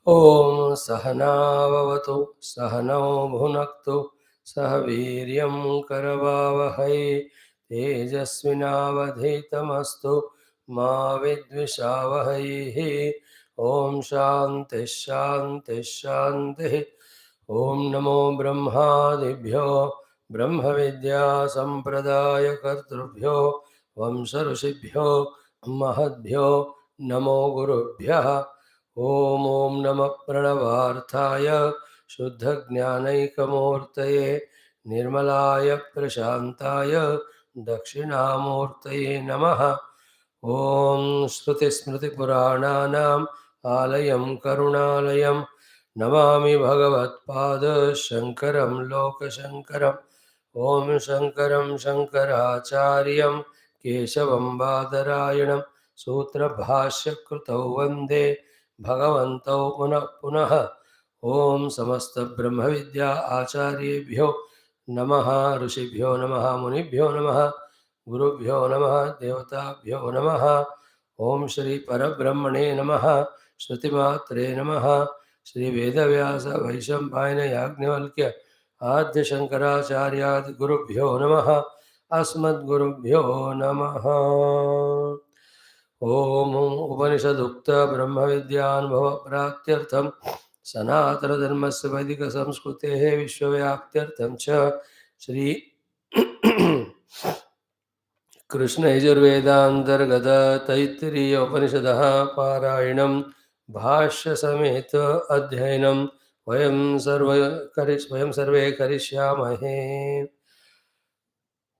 ॐ सहनाववतु सहनौ भुनक्तु सह वीर्यं करवावहै तेजस्विनावधीतमस्तु मा विद्विषावहैः। ॐ शान्तिः शान्तिः शान्तिः। ॐ नमो ब्रह्मादिभ्यो ब्रह्मविद्या सम्प्रदायकर्तृभ्यो वंशऋषिभ्यो महद्भ्यो नमो गुरुभ्यः। ॐ नमः प्रणवार्थाय शुद्धज्ञानैकमूर्तये निर्मलाय प्रशान्ताय दक्षिणामूर्तये नमः। ॐ श्रुतिस्मृतिपुराणानाम् आलयं करुणालयं नमामि भगवत्पाद शङ्करं लोकशङ्करम्। ॐ शङ्करं शङ्कराचार्यं केशवं बादरायणं सूत्रभाष्यकृतौ वन्दे भगवन्तौ पुनः पुनः। ॐ समस्तब्रह्मविद्या आचार्येभ्यो नमः, ऋषिभ्यो नमः, मुनिभ्यो नमः, गुरुभ्यो नमः, देवताभ्यो नमः। ॐ श्री परब्रह्मणे नमः। श्रुतिमात्रे नमः। श्री वेदव्यास वैशम्पायन याज्ञवल्क्य आद्य शंकराचार्यादि गुरुभ्यो नमः। अस्मद्गुरुभ्यो नमः। ओम उपनिषदुक्त ब्रह्मविद्यानुभव प्राप्त्यर्थं सनातनधर्मस्य वैदिक संस्कृतेः विश्वव्याप्त्यर्थं च श्री कृष्ण यजुर्वेदांतर्गत तैत्तिरीय उपनिषदः पारायणं भाष्य समेत अध्ययनं वयं सर्वे करिष्यामहे।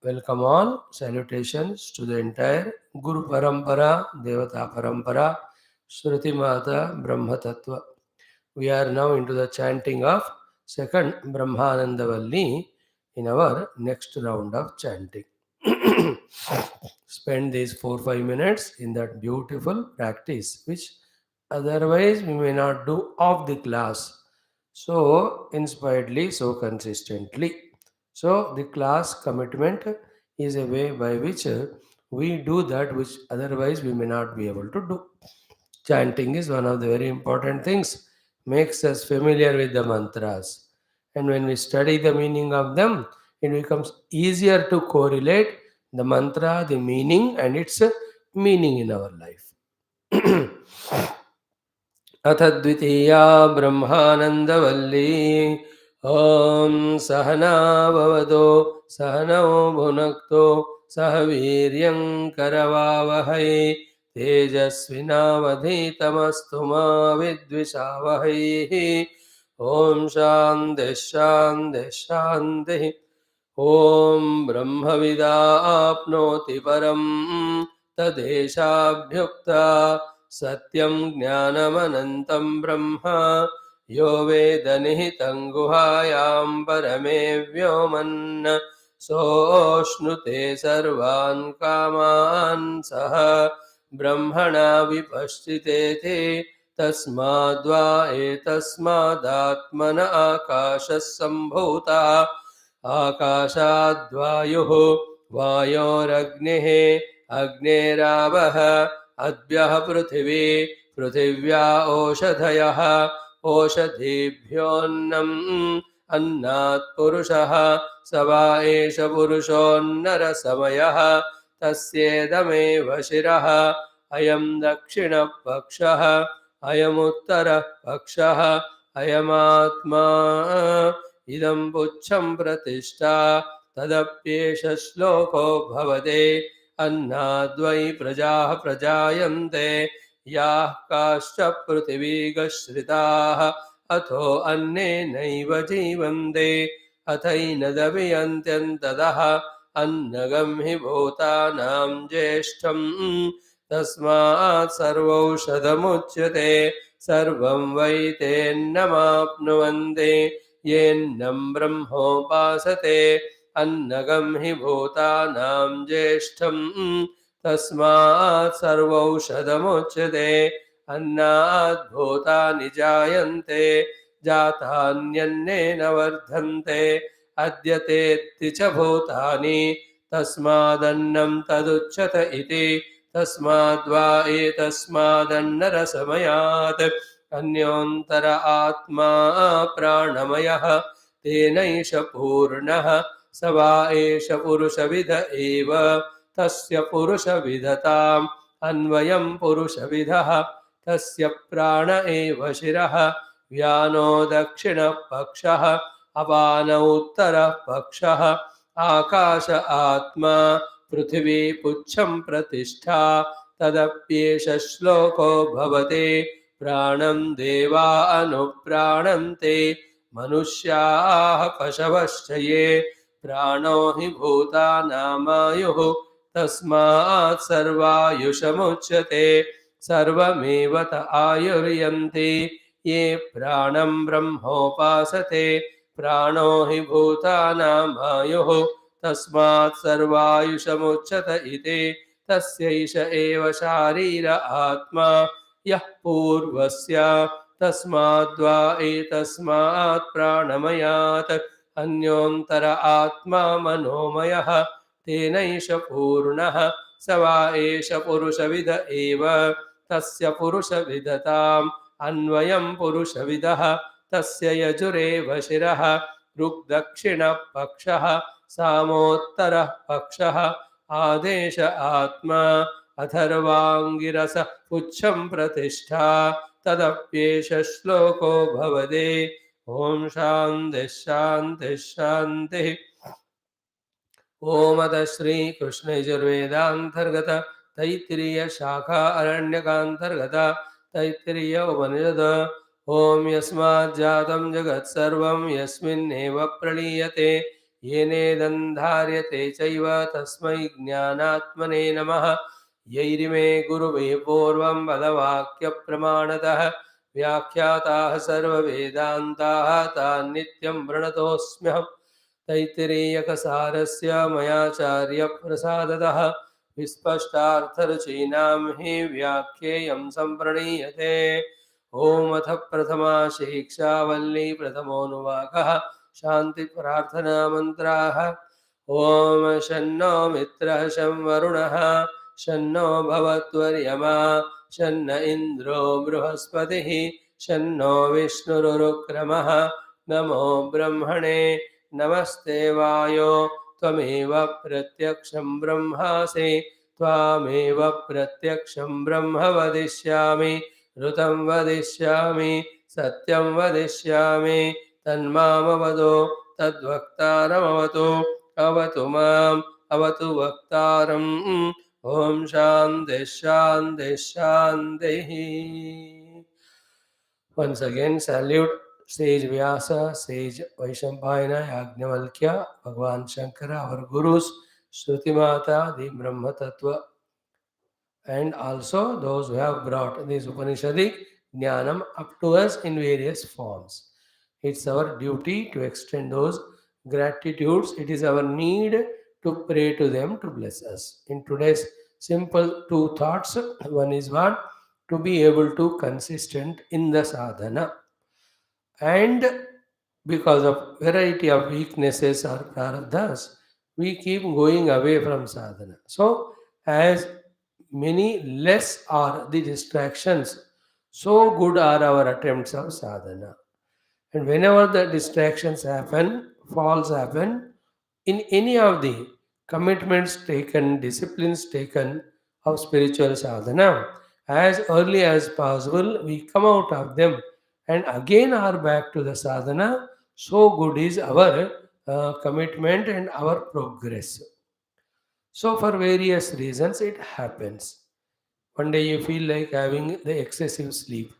Welcome all. Salutations to the entire Guru Parampara, Devata Parampara, Shruti Mata, Brahma Tattva. We are now into the chanting of second Brahmananda Valli in our next round of chanting. Spend these 4-5 minutes in that beautiful practice, which otherwise we may not do off the class so inspiredly, so consistently. So the class commitment is a way by which we do that which otherwise we may not be able to do. Chanting is one of the very important things, makes us familiar with the mantras. And when we study the meaning of them, it becomes easier to correlate the mantra, the meaning, and its meaning in our life. अथ द्वितीया ब्रह्मानन्दवल्ली। ॐ सहना भवतो सहनौ भुनक्तो सह वीर्यं करवावहै तेजस्विनावधीतमस्तु मा विद्विषावहैः। ॐ शान्तिः शान्तिः शान्तिः। ॐ ब्रह्मविदाप्नोति परं तदेशाभ्युक्ता सत्यं ज्ञानमनन्तं ब्रह्म यो वेदनिहितं गुहायां परमे व्योमन् सोऽश्नुते सर्वान् कामान् सह ब्रह्मणा विपश्चितेति तस्माद्वा एतस्मादात्मन आकाशः सम्भूतः आकाशाद्वायुः वायोरग्निः अग्नेरावः अद्भ्यः पृथिवी पृथिव्या ओषधयः ओषधीभ्योऽन्नम् अन्नात् पुरुषः स वा एष पुरुषोऽन्नरसमयः तस्येदमेव शिरः अयं दक्षिणपक्षः अयमुत्तरः पक्षः अयमात्मा इदं पुच्छं प्रतिष्ठा तदप्येष श्लोको भवते अन्नाद्वै प्रजाः प्रजायन्ते याः काश्च पृथिवीगश्रिताः अथो अन्नेनैव जीवन्ते अथैनदभियन्त्यन्तदः अन्नगं हि भूतानां ज्येष्ठम् तस्मात् सर्वौषधमुच्यते सर्वं वै तेन्नमाप्नुवन्ति येन्नं ब्रह्मोपासते अन्नगं हि भूतानां ज्येष्ठम् तस्मात् सर्वौषधमुच्यते अन्नात् भूतानि जायन्ते जातान्यन्नेन वर्धन्ते अद्यतेत्ति च भूतानि तस्मादन्नं तदुच्यत इति तस्माद्वा एतस्मादन्नरसमयात् अन्योन्तर आत्मा प्राणमयः तेनैष पूर्णः स वा एष पुरुषविद एव तस्य पुरुषविदताम् अन्वयं पुरुषविदः तस्य प्राण एव शिरः व्यानो दक्षिणपक्षः अपानौ उत्तरः पक्षः आकाश आत्मा पृथिवी पुच्छं प्रतिष्ठा तदप्येष श्लोको भवते प्राणं देवा अनुप्राणन्ते मनुष्याः पशवश्च ये प्राणो हि भूतानामायुः तस्मात् सर्वायुषमुच्यते सर्वमेव त आयुर्यन्ति ये प्राणं ब्रह्मोपासते प्राणो हि भूतानामायुः तस्मात् सर्वायुषमुच्यत इति तस्यैष एव शारीर आत्मा यः पूर्वस्य तस्माद्वा एतस्मात् प्राणमयात् अन्योन्तर आत्मा मनोमयः तेनैष पूर्णः स वा एष पुरुषविद एव तस्य पुरुषविदताम् अन्वयं पुरुषविदः तस्य यजुरेव शिरः ऋग्दक्षिणः पक्षः सामोत्तरः पक्षः आदेश आत्मा अथर्वाङ्गिरस पुच्छं प्रतिष्ठा तदप्येष श्लोको भवदे ॐ शान्तिः शान्तिः शान्तिः ओम अतः श्री कृष्ण यजुर्वेदांतर्गत तैत्तिरीय शाखा अरण्यकांतर्गत तैत्तिरीय उपनिषद ओम यस्मात् जातं जगत् सर्वं यस्मिन्नेव प्रलीयते येनेदं धार्यते चैव तस्मै ज्ञानात्मने नमः यैरिमे गुरुवे पूर्वं पदवाक्यप्रमाणतः व्याख्याताः सर्ववेदान्ताः तान् नित्यं प्रणतोऽस्म्यहम् तैत्तिरीयकसारस्य मयाचार्यप्रसादतः विस्पष्टार्थरुचीनां हि व्याख्येयं सम्प्रणीयते ॐ अथ प्रथमा शिक्षा वल्ली प्रथमोऽनुवाकः शान्तिप्रार्थनामन्त्राः ॐ शन्नो मित्रः शं वरुणः शन्नो भवत्वर्यमा शन्न इन्द्रो बृहस्पतिः शन्नो विष्णुरुक्रमः नमो ब्रह्मणे नमस्ते वायो त्वमेव प्रत्यक्षं ब्रह्मासि त्वामेव प्रत्यक्षं ब्रह्म वदिष्यामि ऋतं वदिष्यामि सत्यं वदिष्यामि तन्मामवदो तद्वक्तारमवतु अवतु माम् अवतु वक्तारम् ॐ शान्तिः शान्तिः शान्तिः Once again, salute Sage Vyasa, Sage Vaishampayana, Yajnavalkya, Bhagwan Shankara, our Gurus, Shruti Mata, the Brahma Tattva, and also those who have brought this Upanishadic Jnanam up to us in various forms. It's our duty to extend those gratitudes. It is our need to pray to them to bless us. In today's simple two thoughts, one is what? To be able to consistent in the sadhana, and because of variety of weaknesses or prarabdhas, we keep going away from sadhana. So as many less are the distractions, so good are our attempts of sadhana. And whenever the distractions happen, falls happen, in any of the commitments taken, disciplines taken of spiritual sadhana, as early as possible, we come out of them and again are back to the sadhana. So good is our commitment and our progress. So, for various reasons, it happens. One day you feel like having the excessive sleep,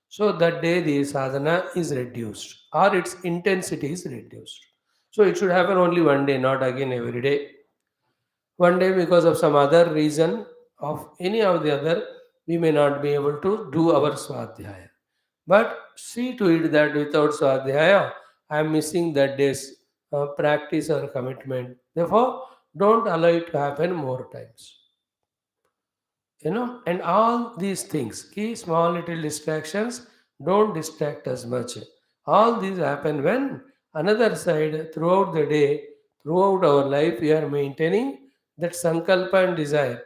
so that day the sadhana is reduced or its intensity is reduced. So it should happen only one day, not again every day. One day, because of some other reason of any of the other, we may not be able to do our swadhyaya. But see to it that without swadhyaya, I am missing that day's practice or commitment. Therefore, don't allow it to happen more times. And all these things, key small little distractions, don't distract us much. All these happen when another side throughout the day, throughout our life, we are maintaining that sankalpa and desire.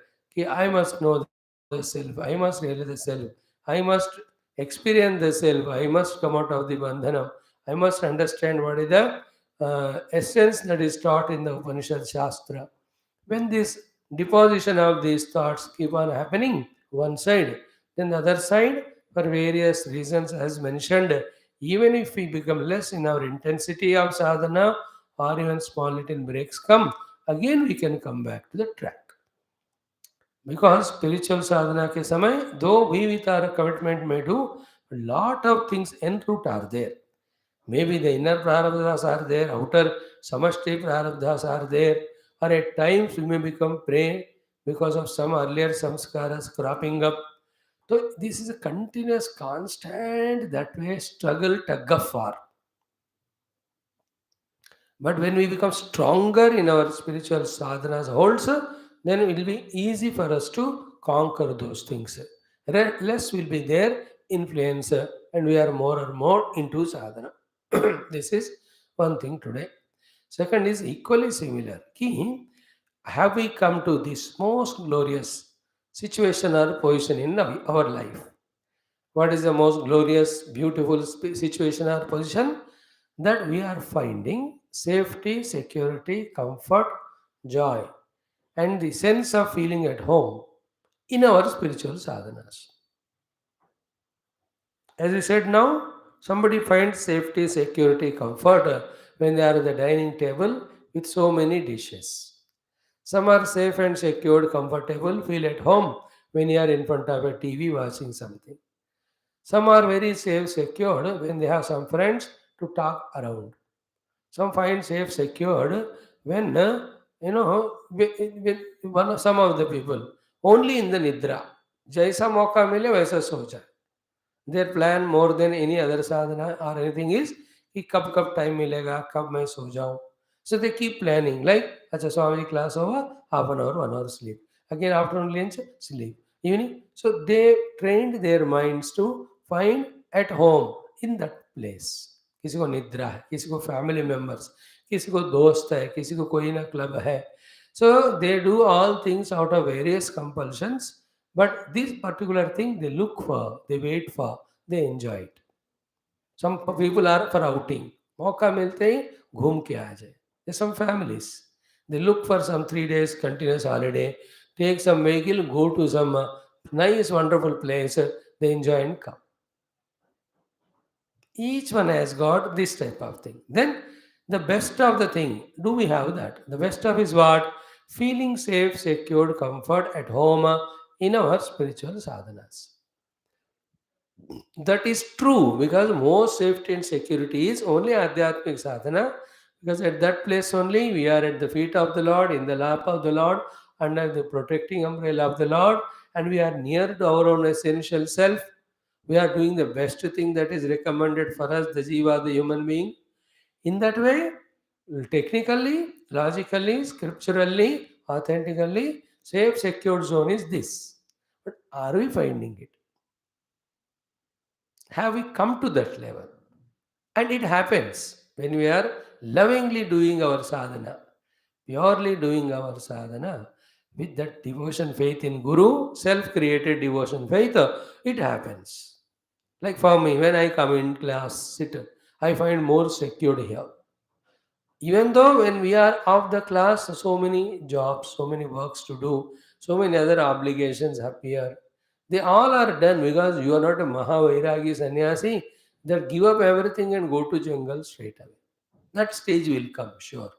I must know the self, I must realize the self, I must experience the self. I must come out of the bandhana. I must understand what is the essence that is taught in the Upanishad Shastra. When this deposition of these thoughts keep on happening, one side, then the other side, for various reasons as mentioned, even if we become less in our intensity of sadhana or even small little breaks come, again we can come back to the track. Because spiritual sadhana ke samay, though we with our commitment may do, a lot of things en route are there. Maybe the inner prarabdhas are there, outer samashti prarabdhas are there, or at times we may become prey because of some earlier samskaras cropping up. So this is a continuous, constant, that way struggle, tug of war. But when we become stronger in our spiritual sadhanas also, then it will be easy for us to conquer those things. Less will be there influence, and we are more and more into sadhana. This is one thing today. Second is equally similar. Ki, have we come to this most glorious situation or position in our life? What is the most glorious, beautiful situation or position? That we are finding safety, security, comfort, joy, and the sense of feeling at home in our spiritual sadhanas. As we said now, somebody finds safety, security, comfort when they are at the dining table with so many dishes. Some are safe and secured, comfortable, feel at home when you are in front of a TV watching something. Some are very safe, secured when they have some friends to talk around. Some find safe, secured when, some of the people only in the nidra. जैसा मौका मिले वैसा सो जाए. Their plan more than any other sadhana or anything is कि कब time मिलेगा, कब मैं सो जाऊं. So they keep planning like अच्छा स्वामी क्लास होगा, half an hour, 1 hour sleep. Again afternoon lunch, sleep. Evening. So they trained their minds to find at home in that place. किसी को निद्रा है, किसी को फैमिली मेंबर्स, किसी को दोस्त है, किसी को कोई ना क्लब है. So they do all things out of various compulsions, but this particular thing they look for, they wait for, they enjoy it. Some people are for outing. मौका मिलते ही घूम के आ जाए. There's some families. They look for some 3 days continuous holiday, take some vehicle, go to some nice, wonderful place. They enjoy and come. Each one has got this type of thing. Then the best of the thing, do we have that? The best of is what? Feeling safe, secured, comfort at home in our spiritual sadhanas. That is true because most safety and security is only Adhyatmic sadhana, because at that place only we are at the feet of the Lord, in the lap of the Lord, under the protecting umbrella of the Lord, and we are near to our own essential self. We are doing the best thing that is recommended for us, the jiva, the human being. In that way, technically, logically, scripturally, authentically, safe, secure zone is this. But are we finding it? Have we come to that level? And it happens when we are lovingly doing our sadhana, purely doing our sadhana with that devotion, faith in Guru, self created devotion, faith, it happens. Like for me, when I come in class, sit, I find more secured here. Even though when we are off the class, so many jobs, so many works to do, so many other obligations appear. They all are done because you are not a Mahavairagi sannyasi that give up everything and go to jungle straight away. That stage will come, sure.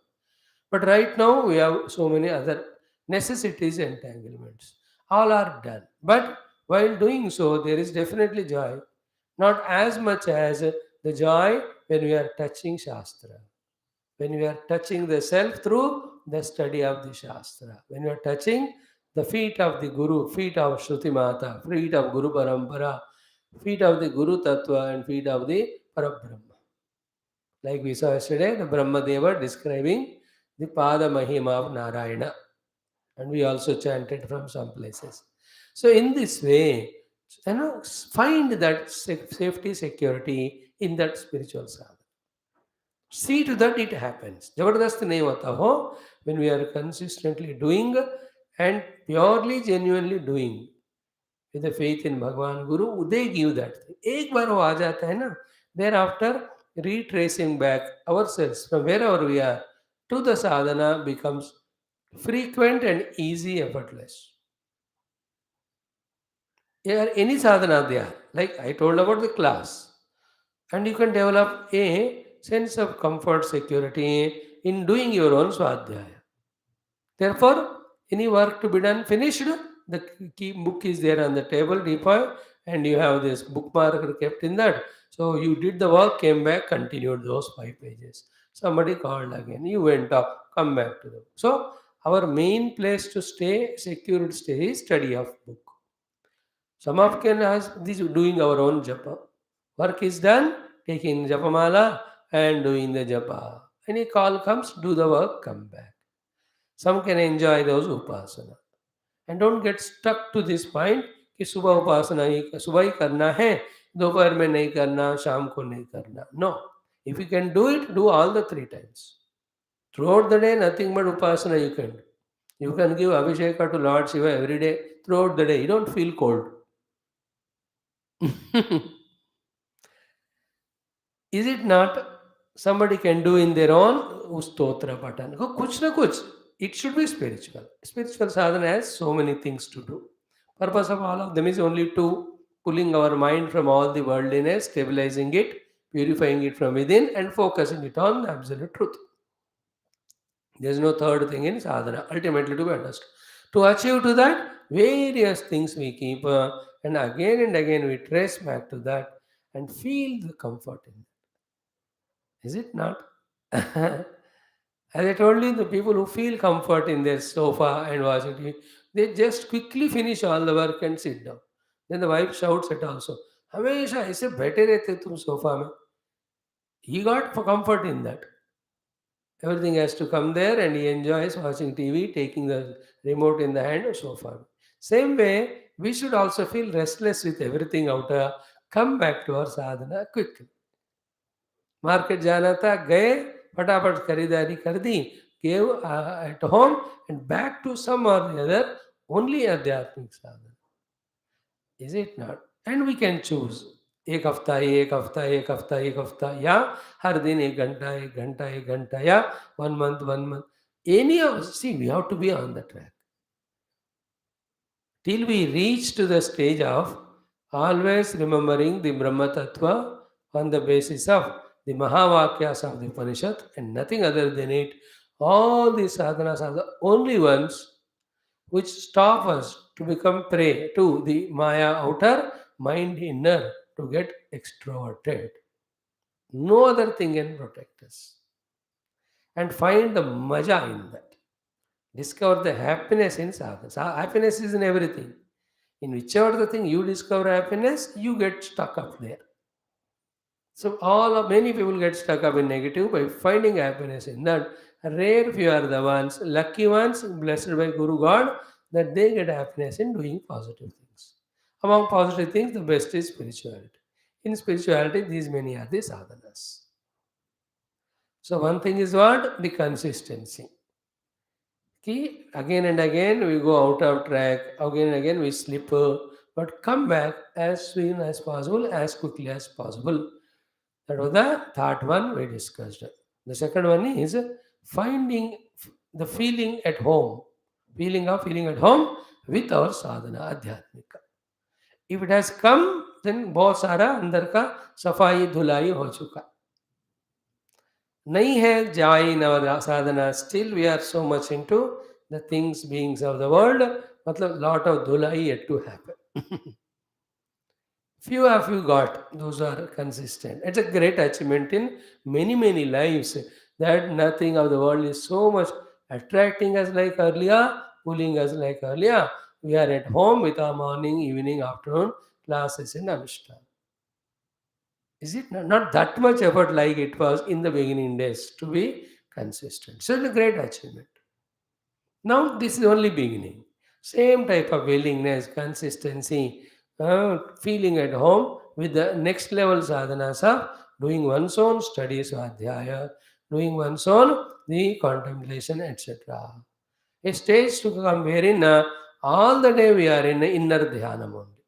But right now we have so many other necessities, entanglements. All are done. But while doing so, there is definitely joy. Not as much as the joy when we are touching Shastra, when we are touching the self through the study of the Shastra, when we are touching the feet of the Guru, feet of Shruti Mata, feet of Guru Parampara, feet of the Guru Tattva, and feet of the Parabrahma. Like we saw yesterday, the Brahma Deva describing the Pada Mahima of Narayana, and we also chanted from some places. So, in this way, find that safety, security in that spiritual sadhana. See to that it happens. Jabardast nahi hota ho when we are consistently doing and purely, genuinely doing with the faith in Bhagwan Guru, they give that thing. एक बार वो आ जाता है ना, there after retracing back ourselves from wherever we are to the sadhana becomes frequent and easy, effortless. Yeah, any sadhana there. Like I told about the class. And you can develop a sense of comfort, security in doing your own swadhyaya. Therefore, any work to be done finished, the key book is there on the table, default, and you have this bookmark kept in that. So you did the work, came back, continued those 5 pages. Somebody called again, you went up, come back to the book. So our main place to stay, secured stay is study of book. Some of can has this doing our own japa. Work is done, taking japamala and doing the japa. Any call comes, do the work, come back. Some can enjoy those upasana. And don't get stuck to this point कि सुबह उपासना ही सुबह ही करना है, दोपहर में नहीं करना, शाम को नहीं करना. No. If you can do it, do all the 3 times. Throughout the day, nothing but upasana you can do. You can give Abhisheka to Lord Shiva every day, throughout the day. You don't feel cold. Is it not? Somebody can do in their own stotra patan. Kuch na kuch. It should be spiritual. Spiritual sadhana has so many things to do. Purpose of all of them is only to pulling our mind from all the worldliness, stabilizing it, purifying it from within, and focusing it on the absolute truth. There is no third thing in sadhana, ultimately to be understood. To achieve to that, various things we keep, and again we trace back to that and feel the comfort in it. Is it not? As I told you, the people who feel comfort in their sofa and watching TV, they just quickly finish all the work and sit down. Then the wife shouts at also, हमेशा ऐसे बैठे रहते तुम sofa में. He got for comfort in that. Everything has to come there and he enjoys watching TV, taking the remote in the hand or sofa. Same way, we should also feel restless with everything out there. Come back to our sadhana quickly. Market जाना था, गए, फटाफट खरीदारी कर दी, gave at home and back to some or the other only आध्यात्मिक साधन. Is it not? And we can choose. एक हफ्ता ये, एक हफ्ता एक हफ्ता एक हफ्ता, या हर दिन 1 घंटा 1 घंटा 1 घंटा, या 1 month 1 month. Any of, see, we have to be on the track till we reach to the stage of always remembering the Brahma Tattva on the basis of the Mahavakyas of the Upanishad and nothing other than it. All these sadhanas are the only ones which stop us to become prey to the Maya outer, mind inner, to get extroverted. No other thing can protect us. And find the maja in that. Discover the happiness in sadhana. Happiness is in everything. In whichever the thing you discover happiness, you get stuck up there. So many people get stuck up in negative by finding happiness in that. Rare few are the ones, lucky ones, blessed by Guru God, that they get happiness in doing positive things. Among positive things, the best is spirituality. In spirituality, these many are the sadhanas. So one thing is what? The consistency. Again and again we go out of track, again and again we slip, but come back as soon as possible, as quickly as possible. That was the third one we discussed. The second one is finding the feeling at home, feeling at home with our sadhana, adhyatmika. If it has come, then बहुत सारा अंदर का सफाई धुलाई हो चुका. नहीं है जाए in our sadhana, still we are so much into the things, beings of the world, मतलब lot of dhulai yet to happen. Few of you got, those are consistent. It's a great achievement in many lives that nothing of the world is so much attracting us like earlier, pulling us like earlier. We are at home with our morning, evening, afternoon classes in Anushthan. Is it not that much effort like it was in the beginning days to be consistent? So it's a great achievement. Now this is only beginning. Same type of willingness, consistency, feeling at home with the next level sadhanas of doing one's own studies, adhyaya, doing one's own the contemplation, etc. A stage to come wherein all the day we are in inner dhyanam only.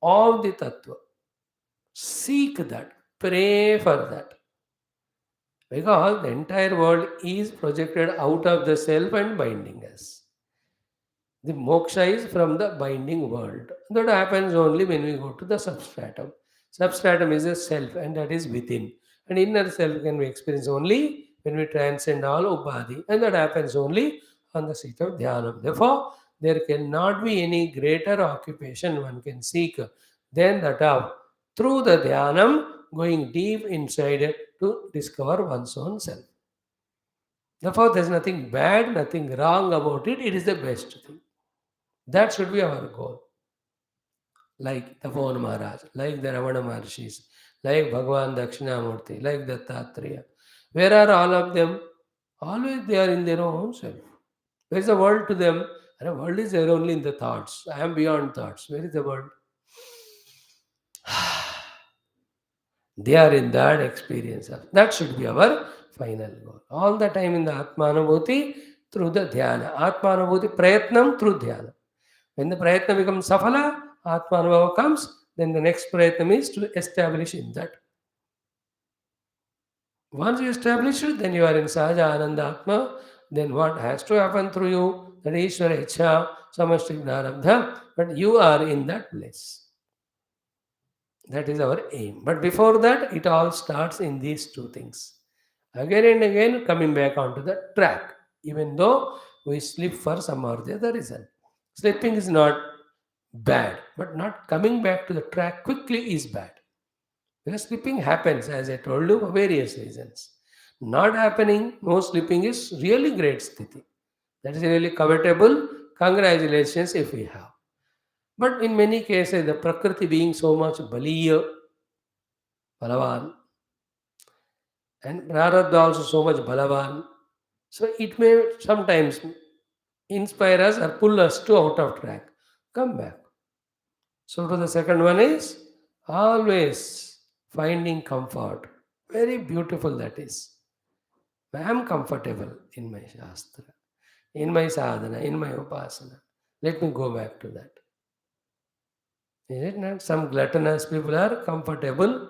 All the tattva. Seek that, pray for that, because the entire world is projected out of the self and binding us. The moksha is from the binding world. That happens only when we go to the substratum. Substratum is a self and that is within. And inner self can be experienced only when we transcend all upadhi. And that happens only on the seat of dhyana. Therefore, there cannot be any greater occupation one can seek than that of through the dhyanam going deep inside to discover one's own self. Therefore, there is nothing bad, nothing wrong about it. It is the best thing. That should be our goal. Like the Tapovan Maharaj, like the Ramana Maharshis, like Bhagavan Dakshinamurti, like the Taittiriya. Where are all of them? Always they are in their own self. Where is the world to them? And the world is there only in the thoughts. I am beyond thoughts. Where is the world? They are in that experience. That should be our final goal. All the time in the Atmanubhuti through the Dhyana. Atmanubhuti Prayatnam through Dhyana. When the prayatna becomes safala, Atmanubhava comes, then the next prayatna is to establish in that. Once you establish it, then you are in Sahaja Ananda Atma. Then what has to happen through you? That is Ishvara Ichha, Samashti Gnarabdha, but you are in that place. That is our aim. But before that, it all starts in these two things. Again and again, coming back onto the track, even though we slip for some or the other reason. Slipping is not bad, but not coming back to the track quickly is bad. Because slipping happens, as I told you, for various reasons. Not happening, no slipping is really great sthiti. That is really covetable. Congratulations if we have. But in many cases, the Prakriti being so much baliya, balavan, and Prarabdha also so much balavan, so it may sometimes inspire us or pull us to out of track. Come back. So to the second one is always finding comfort. Very beautiful that is. I am comfortable in my Shastra, in my sadhana, in my upasana. Let me go back to that. Is it not? Some gluttonous people are comfortable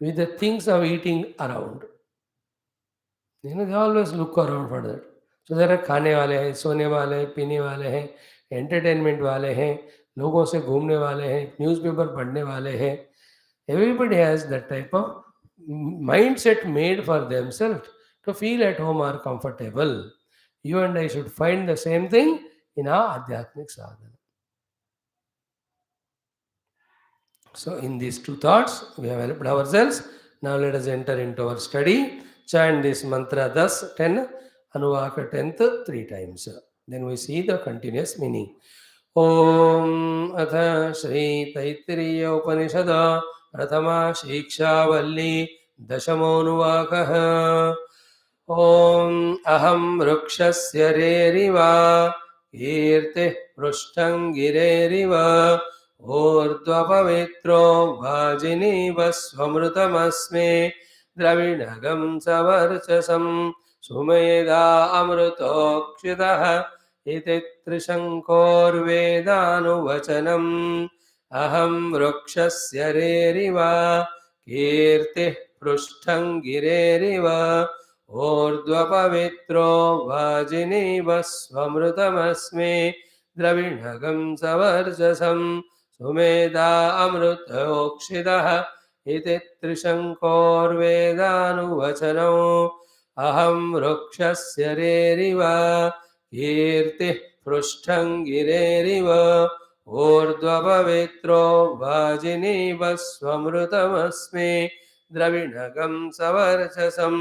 with the things of eating around. They always look around for that. So there are खाने वाले हैं, सोने वाले हैं, पीने वाले हैं, entertainment वाले हैं, लोगों से घूमने वाले हैं, न्यूज़पेपर पढ़ने वाले हैं. Everybody has that type of mindset made for themselves to feel at home or comfortable. You and I should find the same thing in our Adhyatmic sadhana. So, in these two thoughts, we have helped ourselves. Now, let us enter into our study. Chant this mantra thus 10, Anuvaka 10th 3 times. Then we see the continuous meaning. Om Atha Shri Taittiriya Upanishad Prathama Shiksha Valli Dashamonuvakaha. Om Aham Rukshasya Reriva Kirti Prushtam Gireriva ऊर्ध्वपवित्रो भाजिनीव स्वमृतमस्मि द्रविणगं सवर्चसं Sumedha अमृतोक्षितः इति त्रिशङ्कोर्वेदानुवचनम् अहं वृक्षस्य रेरिव कीर्तिः पृष्ठं गिरेरिव ऊर्ध्वपवित्रो भाजिनीव स्वमृतमस्मि द्रविणगं सवर्चसं सुमेधा अमृतोक्षितः इति त्रिशङ्कोर्वेदानुवचनौ अहं वृक्षस्य रेरिव कीर्तिः पृष्ठं गिरेरिव ऊर्ध्वपवित्रो वाजिनीव स्वमृतमस्मि द्रविणगं सवर्चसं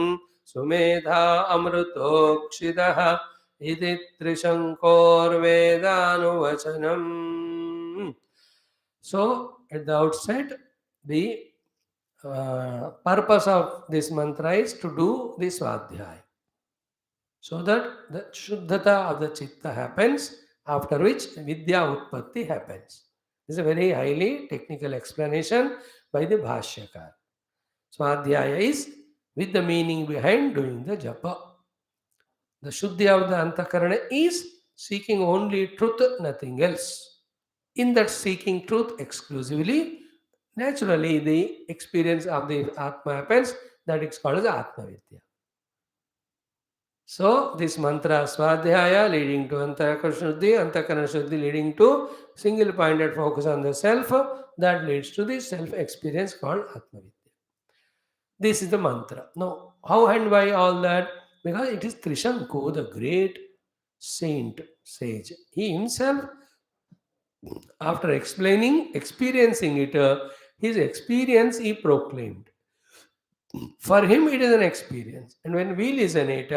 सुमेधा अमृतोक्षितः इति त्रिशङ्कोर्वेदानुवचनम्. So, at the outset, the purpose of this mantra is to do this Svadhyaya, so that the Shuddhata of the Chitta happens, after which Vidya Utpatti happens. This is a very highly technical explanation by the Bhashyakar. Svadhyaya is with the meaning behind doing the japa. The Shuddhi of the Antakarana is seeking only truth, nothing else. In that seeking truth exclusively, Naturally, the experience of the Atma happens, that is called as Atma Vidya. So, this mantra Swadhyaya leading to Antakarana Shuddhi leading to single pointed focus on the self, that leads to the self experience called Atma Vidya. This is the mantra. Now, how and why all that? Because it is Trishanku, the great saint, sage. He himself, after experiencing it, his experience he proclaimed. For him, it is an experience. And when we listen it,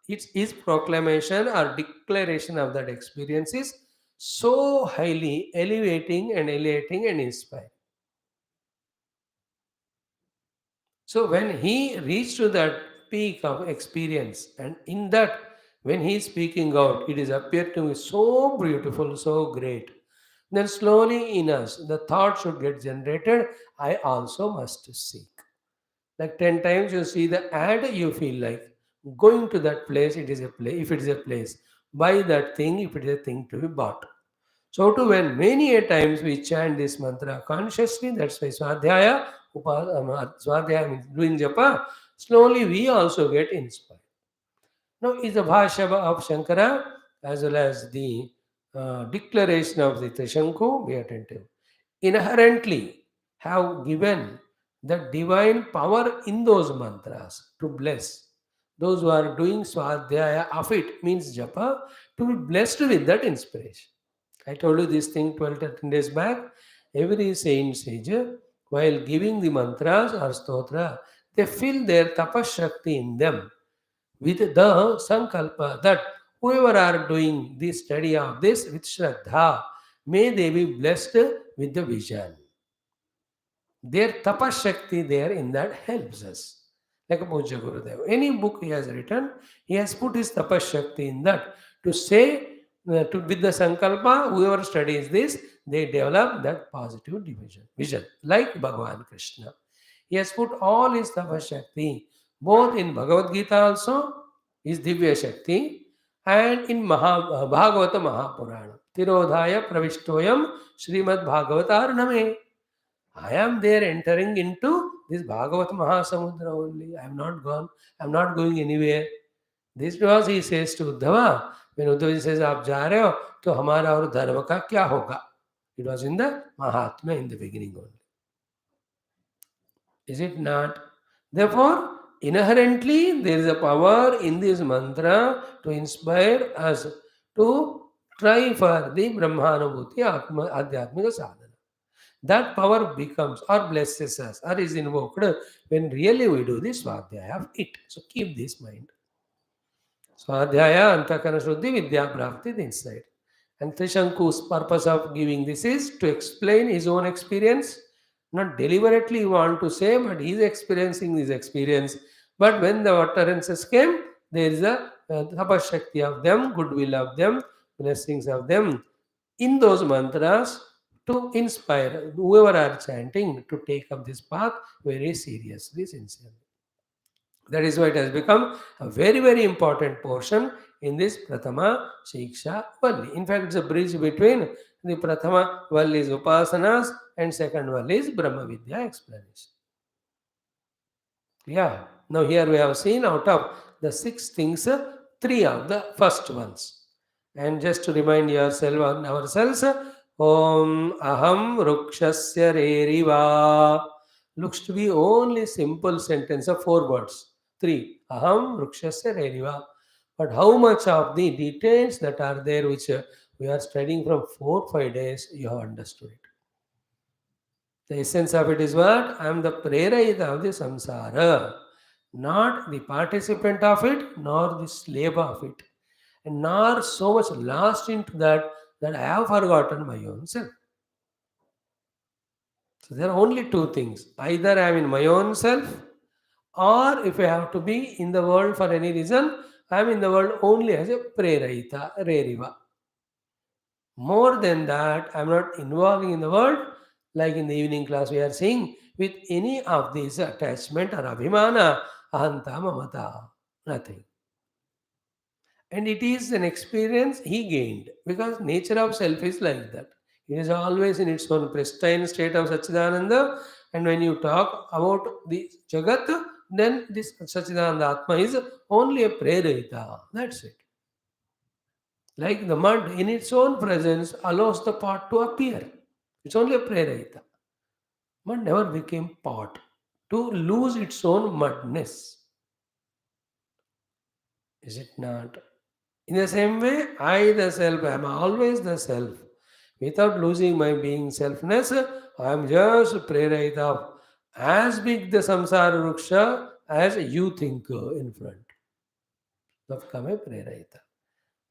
it's his proclamation or declaration of that experience is so highly elevating and inspiring. So when he reached to that peak of experience, and in that, when he is speaking out, it is appeared to me so beautiful, so great. Then slowly in us, the thought should get generated. I also must seek. Like 10 times you see the ad, you feel like going to that place. It is a place. If it is a place, buy that thing. If it is a thing to be bought. So too, when many a times we chant this mantra consciously, that's why Swadhyaya means doing japa, slowly we also get inspired. Now, is the Bhashyam of Shankara as well as the declaration of the Trishanku, be attentive. Inherently have given the divine power in those mantras to bless. Those who are doing Swadhyaya of it means japa, to be blessed with that inspiration. I told you this thing 12 to 13 days back. Every saint sage, while giving the mantras or stotra, they feel their tapas shakti in them with the sankalpa that whoever are doing the study of this with Shraddha, may they be blessed with the vision. Their tapashakti there in that helps us. Like a Puja Gurudev. Any book he has written, he has put his tapashakti in that to say, with the sankalpa, whoever studies this, they develop that positive vision. Like Bhagavan Krishna. He has put all his tapashakti, both in Bhagavad Gita also, his Divya Shakti, and in Bhagavata Mahapurana. Tirodhaya Pravishtoyam Srimad Bhagavatarname. I am there entering into this Bhagavat Mahasamudra only. I am not gone. I am not going anywhere. This was he says to Uddhava. When Uddhava says, आप जा रहे हो तो हमारा और धर्म का क्या होगा? It was in the Mahatma in the beginning only. Is it not? Therefore, inherently there is a power in this mantra to inspire us to try for the Brahmanubhuti Adhyatmika sadhana. That power becomes or blesses us or is invoked when really we do the Swadhyaya of it. So keep this mind. Swadhyaya, Antakana Shuddhi, Vidya Prapti, the insight. And Trishanku's purpose of giving this is to explain his own experience. Not deliberately want to say, but he is experiencing this experience. But when the utterances came, there is a tapashakti of them, goodwill of them, blessings of them in those mantras to inspire whoever are chanting to take up this path very seriously, sincerely. That is why it has become a very important portion in this Prathama Siksha Valli. In fact, it's a bridge between the Prathama Valli's Upasanas and second Valli's Brahma Vidya explanation. Yeah. Now here we have seen out of the six things, three of the first ones. And just to remind yourself and ourselves, Om Aham Rukshasya Reriva looks to be only simple sentence of four words. Three. Aham Rukshasya Reriva. But how much of the details that are there which we are studying from 4-5 days, you have understood it. The essence of it is what? I am the prerayita of the samsara, not the participant of it, nor the slave of it, and nor so much lost into that I have forgotten my own self. So there are only two things. Either I am in my own self, or if I have to be in the world for any reason, I am in the world only as a prerayita, reriva. More than that, I am not involving in the world, like in the evening class we are seeing, with any of these attachment or abhimana, ahanta, mamata, nothing. And it is an experience he gained because nature of self is like that. It is always in its own pristine state of Satchidananda. And when you talk about the Jagat, then this Satchidananda Atma is only a prerita. That's it. Like the mud in its own presence allows the pot to appear. It's only a prerita. Mud never became pot to lose its own mudness. Is it not? In the same way, I the self am always the self. Without losing my being selfness, I am just prerita, as big the samsara ruksha as you think in front. Become a prerita.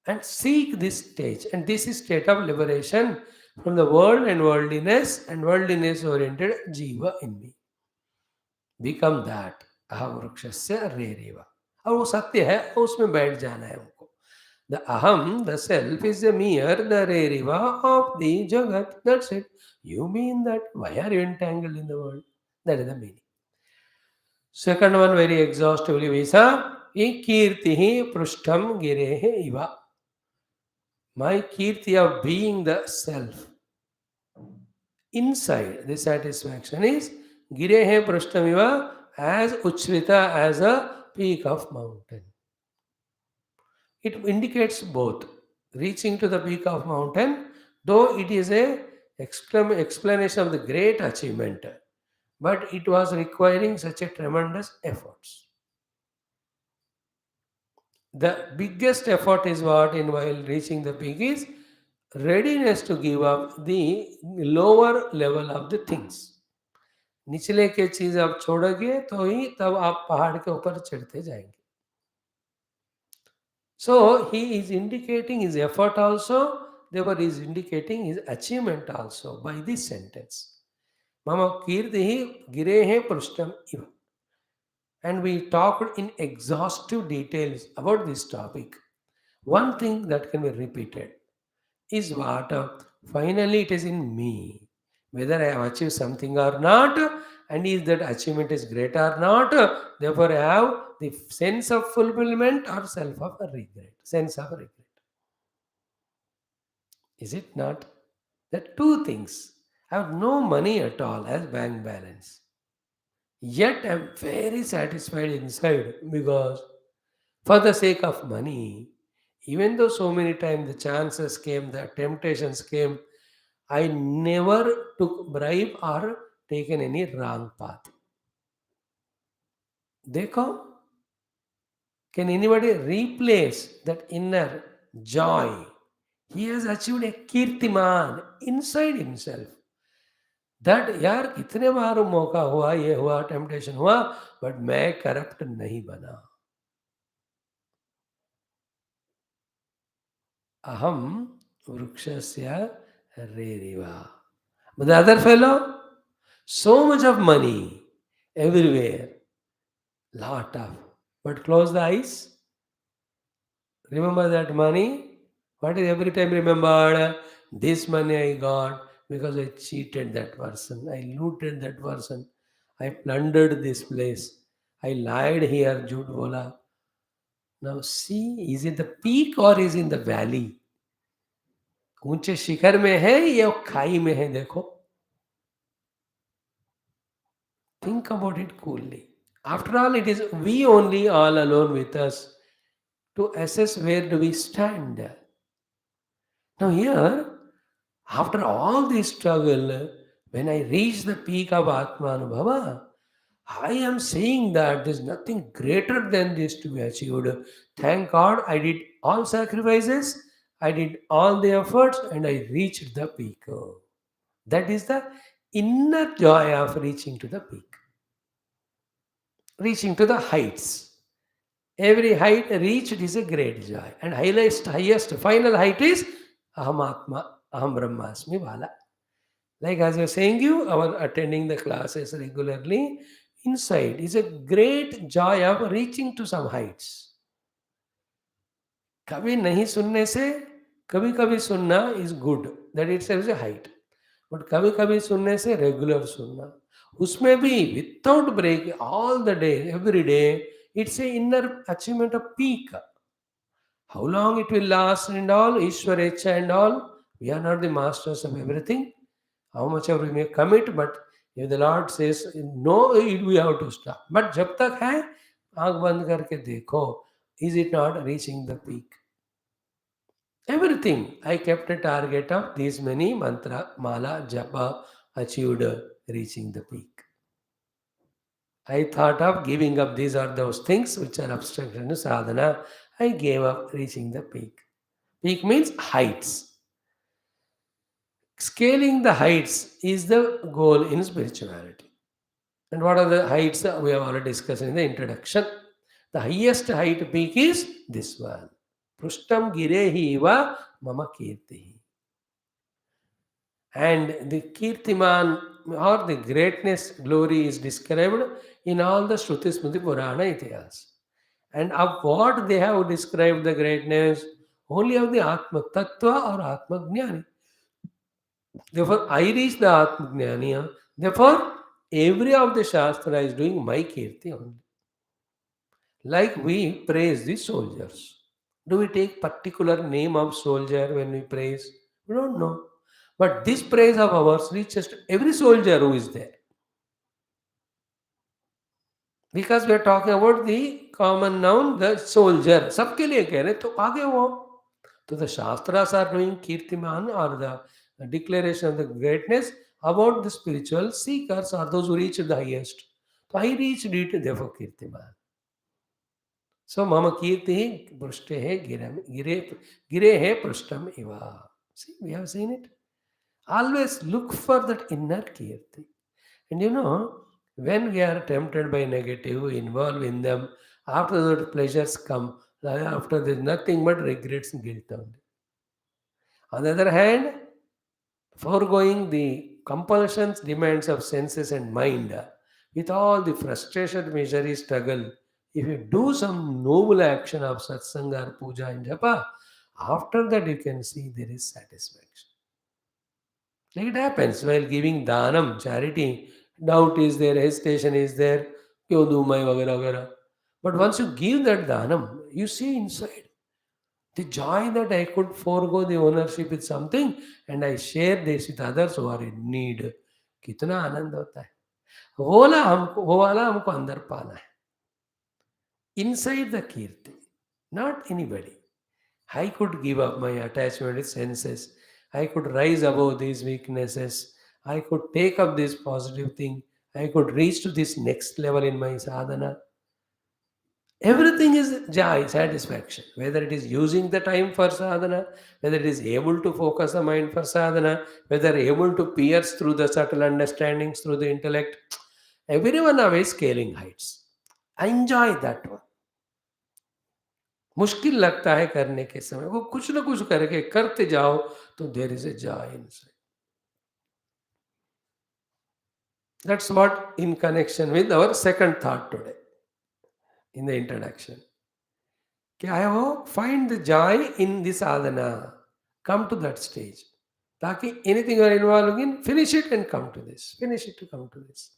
And seek this stage. And this is state of liberation from the world and worldliness oriented jiva in me. Become that. अहम वृक्ष से रेरेवा और वो सत्य है उसमें बैठ जाना है हमको. The aham, the self, is a mere the reriva of the jagat. That's it. You mean that? Why are you entangled in the world? That is the meaning. Second one, very exhaustively, Visa. Kirtihi prustham girehe iva. My kirti of being the self. Inside, the satisfaction is girehe prustham iva as uchrita as a peak of mountain. It indicates both. Reaching to the peak of mountain, though it is a explanation of the great achievement, but it was requiring such a tremendous efforts. The biggest effort is what in while reaching the peak is readiness to give up the lower level of the things. निचले के चीज आप छोड़ोगे तो ही तब आप पहाड़ के ऊपर चढ़ते जाएंगे. So he is indicating his effort also, therefore he is indicating his achievement also by this sentence. Mama kirtihi girehe prustam iva. And we talked in exhaustive details about this topic. One thing that can be repeated is what finally it is in me. Whether I have achieved something or not, and if that achievement is great or not, therefore I have the sense of fulfillment or self of regret, sense of regret. Is it not? The two things. I have no money at all as bank balance. Yet I am very satisfied inside because for the sake of money, even though so many times the chances came, the temptations came, I never took bribe or taken any wrong path. देखो, can anybody replace that inner joy? He has achieved a kirtiman inside himself. That यार कितने बार मौका हुआ, ये हुआ, temptation हुआ, but मैं corrupt नहीं बना. अहम वृक्षस्य रेरिवा. But the other fellow, so much of money everywhere, lot of. But close the eyes. Remember that money? What is every time remembered? This money I got because I cheated that person. I looted that person. I plundered this place. I lied here, jhoot bola. Now see, is it the peak or is in the valley? ऊंचे शिखर में है या खाई में है देखो. Think about it coolly. After all, it is we only all alone with us to assess where do we stand. Now here, after all this struggle, when I reach the peak of Atmanubhava, I am saying that there is nothing greater than this to be achieved. Thank God I did all sacrifices, I did all the efforts, and I reached the peak. That is the inner joy of reaching to the peak, reaching to the heights. Every height reached is a great joy. And highest, final height is Aham Atma, Aham Brahmasmi Vala. Like as I was saying you, our attending the classes regularly, inside is a great joy of reaching to some heights. कभी नहीं सुनने से कभी कभी सुनना is good, that itself is a height. But कभी कभी सुनने से regular सुनना, उसमें भी without break all the day, every day, it's a inner achievement of peak. How long it will last and all, Ishwarecha and all, We are not the masters of everything. How much ever we may commit, but if the Lord says no, we have to stop. But जब तक है आंख बंद करके देखो, is it not reaching the peak? Everything. I kept a target of these many mantra, mala, japa, achieved reaching the peak. I thought of giving up. These are those things which are obstruction to sadhana. I gave up reaching the peak. Peak means heights. Scaling the heights is the goal in spirituality. And what are the heights we have already discussed in the introduction? The highest height peak is this one. Prushtam girehi va mama kirti. And the Kirtiman or the greatness, glory is described in all the Shruti Smriti Purana Itihas. And of what they have described the greatness? Only of the Atma Tattva or Atma Jnani. Therefore, I reach the Atma Jnani. Therefore, every of the Shastra is doing my Kirti only. Like we praise the soldiers. Do we take particular name of soldier when we praise? We don't know. But this praise of ours reaches to every soldier who is there. Because we are talking about the common noun, the soldier. सबके लिए कह रहे तो आगे वो. So the Shastras are doing Kirtiman or the declaration of the greatness about the spiritual seekers or those who reach the highest. So I reached it, therefore Kirtiman. So Mama Kirti Prushte hai gire hai Prushtam Iva. See, we have seen it. Always look for that inner Kirti. And when we are tempted by negative, involved in them, after that pleasures come, after there's nothing but regrets and guilt only. On the other hand, foregoing the compulsions, demands of senses and mind, with all the frustration, misery, struggle, if you do some noble action of satsanga or puja and japa, after that you can see there is satisfaction. Like it happens while giving dhanam, charity, doubt is there, hesitation is there, क्यों दूं मैं वगैरह वगैरह. But once you give that dhanam, you see inside the joy that I could forego the ownership with something and I share this with others who are in need. कितना आनंद होता है. वो वाला हमको अंदर पाना है. Inside the kirti, not anybody. I could give up my attachment with senses. I could rise above these weaknesses. I could take up this positive thing. I could reach to this next level in my sadhana. Everything is joy, satisfaction. Whether it is using the time for sadhana, whether it is able to focus the mind for sadhana, whether able to pierce through the subtle understandings through the intellect. Everyone is scaling heights. Enjoy that one. मुश्किल लगता है करने के समय वो कुछ ना कुछ करके करते जाओ तो there is a joy inside. That's what in connection with our second thought today in the introduction. कि I हो find the joy in this sadhana. Come to that stage. ताकि anything you are involved in, finish it and come to this. Finish it to come to this.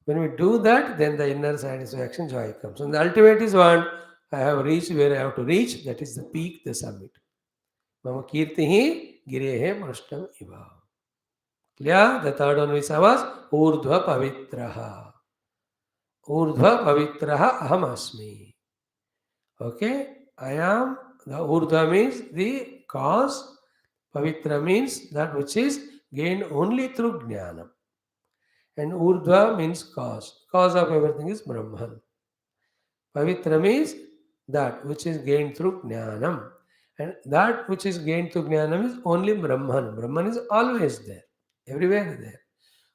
When we do that, then the inner satisfaction, joy comes. And the ultimate is one, I have reached where I have to reach. That is the peak, the summit. Mama kirti girehe mrustam iva. Clear? The third one which was urdhva pavitraha. Urdhva pavitraha aham asmi. Okay? I am, the urdhva means the cause. Pavitra means that which is gained only through jnana. And urdhva means cause. Cause of everything is Brahman. Pavitra means that which is gained through jnanam. And that which is gained through jnanam is only Brahman. Brahman is always there. Everywhere there.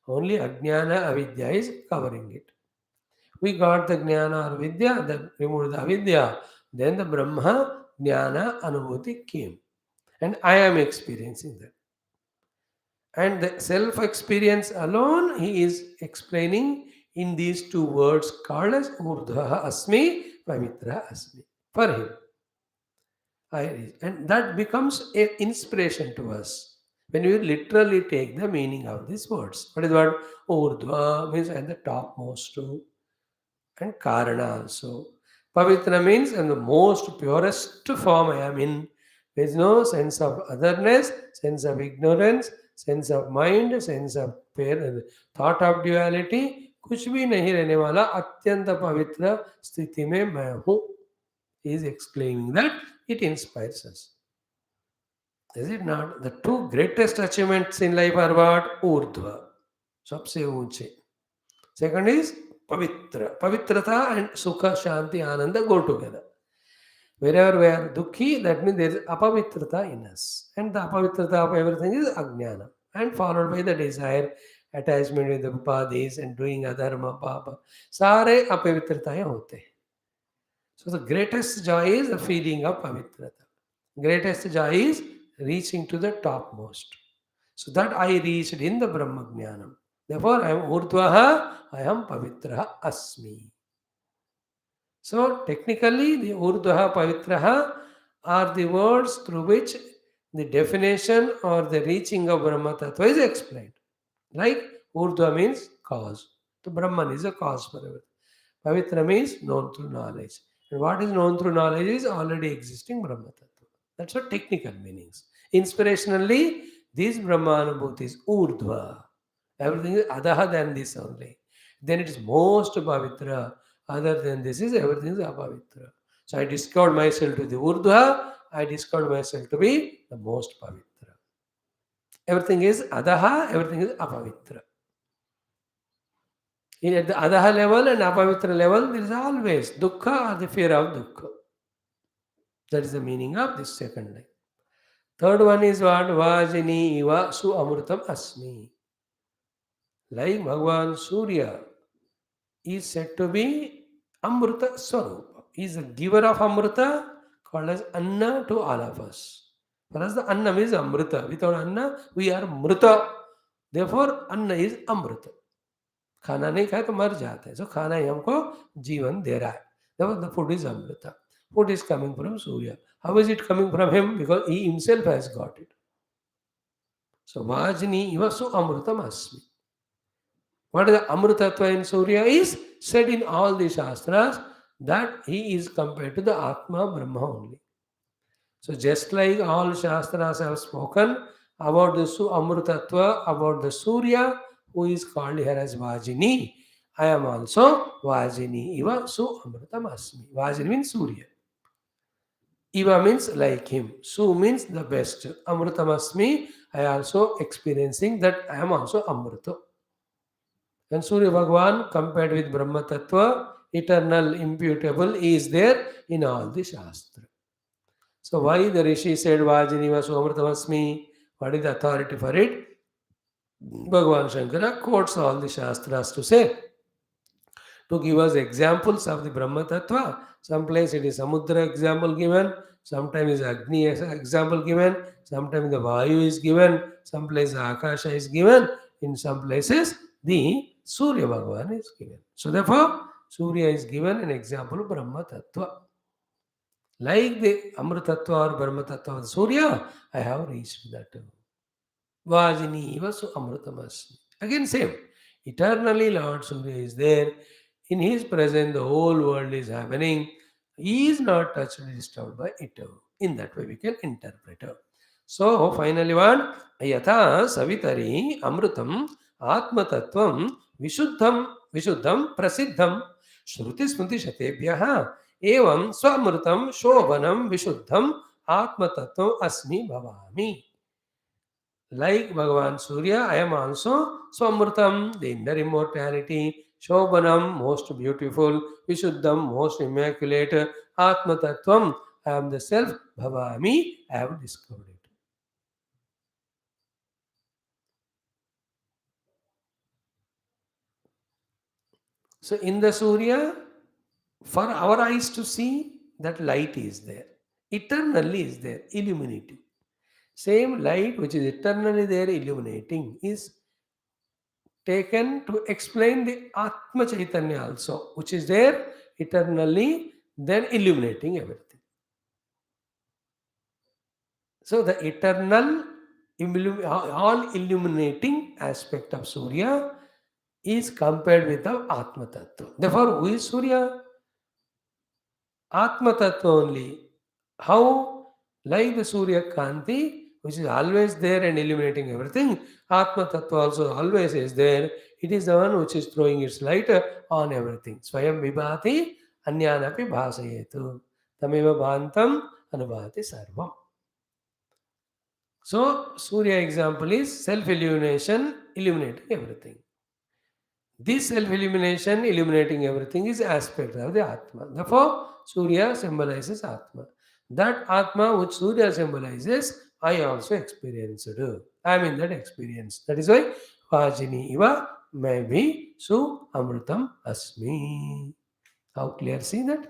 Only ajnana avidya is covering it. We got the jnana or vidya, then removed the avidya. Then the Brahma jnana anubhuti came. And I am experiencing that. And the self experience alone, he is explaining in these two words called as Urdhva Asmi, Pavitra Asmi. For him. And that becomes an inspiration to us when we literally take the meaning of these words. What is what? Urdhva means at the topmost too, and Karana also. Pavitra means in the most purest form I am in. There is no sense of otherness, sense of ignorance, sense of mind, sense of thought of duality. कुछ भी नहीं रहने वाला अत्यंत पवित्र स्थिति में मैं हूँ. He is exclaiming that. It inspires us. Is it not? The two greatest achievements in life are what? Urdhva. सबसे ऊंचे. Second is pavitra. Pavitrata and sukha, shanti, ananda go together. Wherever we are dukhi, that means there is apavitrata in us. And the apavitrata of everything is ajnana. And followed by the desire, attachment with the upadhis and doing adharma, papa. सारे अपवित्रताएं होते हैं. So the greatest joy is the feeling of pavitrata. Greatest joy is reaching to the topmost. So that I reached in the Brahma Jnanam. Therefore, I am Urdhvaha, I am Pavitraha Asmi. So, technically, the Urdhvaha Pavitraha are the words through which the definition or the reaching of Brahma Tattva is explained. Like Urdhva means cause. So, Brahman is a cause for everything. Pavitra means known through knowledge. And what is known through knowledge is already existing Brahma Tattva. That's what technical meanings. Inspirationally, this Brahmanubhuti is Urdhva. Everything is adaha than this only. Then it is most pavitra. Other than this is everything is apavitra. So I discovered myself to the Urdhva. I discovered myself to be the most pavitra. Everything is adaha, everything is apavitra. At the adaha level and apavitra level, there is always dukkha or the fear of dukkha. That is the meaning of this second line. Third one is what? Vajini iva su amrutam asmi. Like Bhagavan Surya is said to be Amrita Swarupa. He is a giver of Amrita called as Anna to all of us. For us, the Anna is Amrita. Without Anna, we are Mrita. Therefore, Anna is Amrita. खाना नहीं खाए तो मर जाते हैं. So खाना ही हमको जीवन दे रहा है. Therefore, the food is Amrita. Food is coming from Surya. How is it coming from him? Because he himself has got it. So Vajini Ivasu Amrutam Asmi. What is the Amrutattva in Surya is said in all the Shastras that he is compared to the Atma Brahma only. So just like all Shastras have spoken about the Amrutattva, about the Surya, who is called here as Vajini, I am also Vajini Iva Su Amrutam Asmi. Vajini means Surya. Iva means like him. Su means the best. Amrutam Asmi, I also experiencing that I am also Amruta. And Surya Bhagavan compared with Brahma Tattva, eternal, imputable, is there in all the Shastra. So why the Rishi said Vajiniva Suamrtamasmi? What is the authority for it? Bhagavan Shankara quotes all the Shastras to say, to give us examples of the Brahma Tattva. Some place it is Samudra example given, sometimes is Agni example given, sometimes the Vayu is given, some place Akasha is given, in some places the Surya Bhagavan is given. So therefore, Surya is given an example of Brahma Tattva. Like the Amrita Tattva or Brahma Tattva of Surya, I have reached that. Vajini Vasu Amrutamasmi. Again, same. Eternally, Lord Surya is there. In his presence, the whole world is happening. He is not touched and disturbed by it. In that way, we can interpret it. So, finally, one Yatha Savitari Amrutam Atma Tattvam Vishuddham Prasiddham Shruti Smriti Shatebhyaha Evam Swamrutam Shobhanam Vishuddham Atma Tattvam Asmi Bhavami. Like Bhagavan Surya, I am also Swamrutam, the inner immortality, Shobhanam, most beautiful, Vishuddham, most immaculate, Atma Tattvam, I am the self, Bhavami, I have discovered it. So in the Surya, for our eyes to see, that light is there. Eternally is there, illuminating. Same light which is eternally there, illuminating, is taken to explain the Atma Chaitanya also, which is there eternally, then illuminating everything. So the eternal, all illuminating aspect of Surya is compared with the Atma Tattva. Therefore, who is Surya? Atma Tattva only. How Like the Surya Kanti, which is always there and illuminating everything, Atma Tattva also always is there. It is the one which is throwing its light on everything. Swayam vibhati anyanapi bhasayetu. Tameva bhantam anubhati sarvam. So, Surya example is self-illumination, illuminating everything. This self-illumination, illuminating everything is aspect of the Atma. Therefore, Surya symbolizes Atma. That Atma which Surya symbolizes, I also experienced. I am in that experience. That is why Vajini Iva Maybe Su Amrutam Asmi. How clear? See that?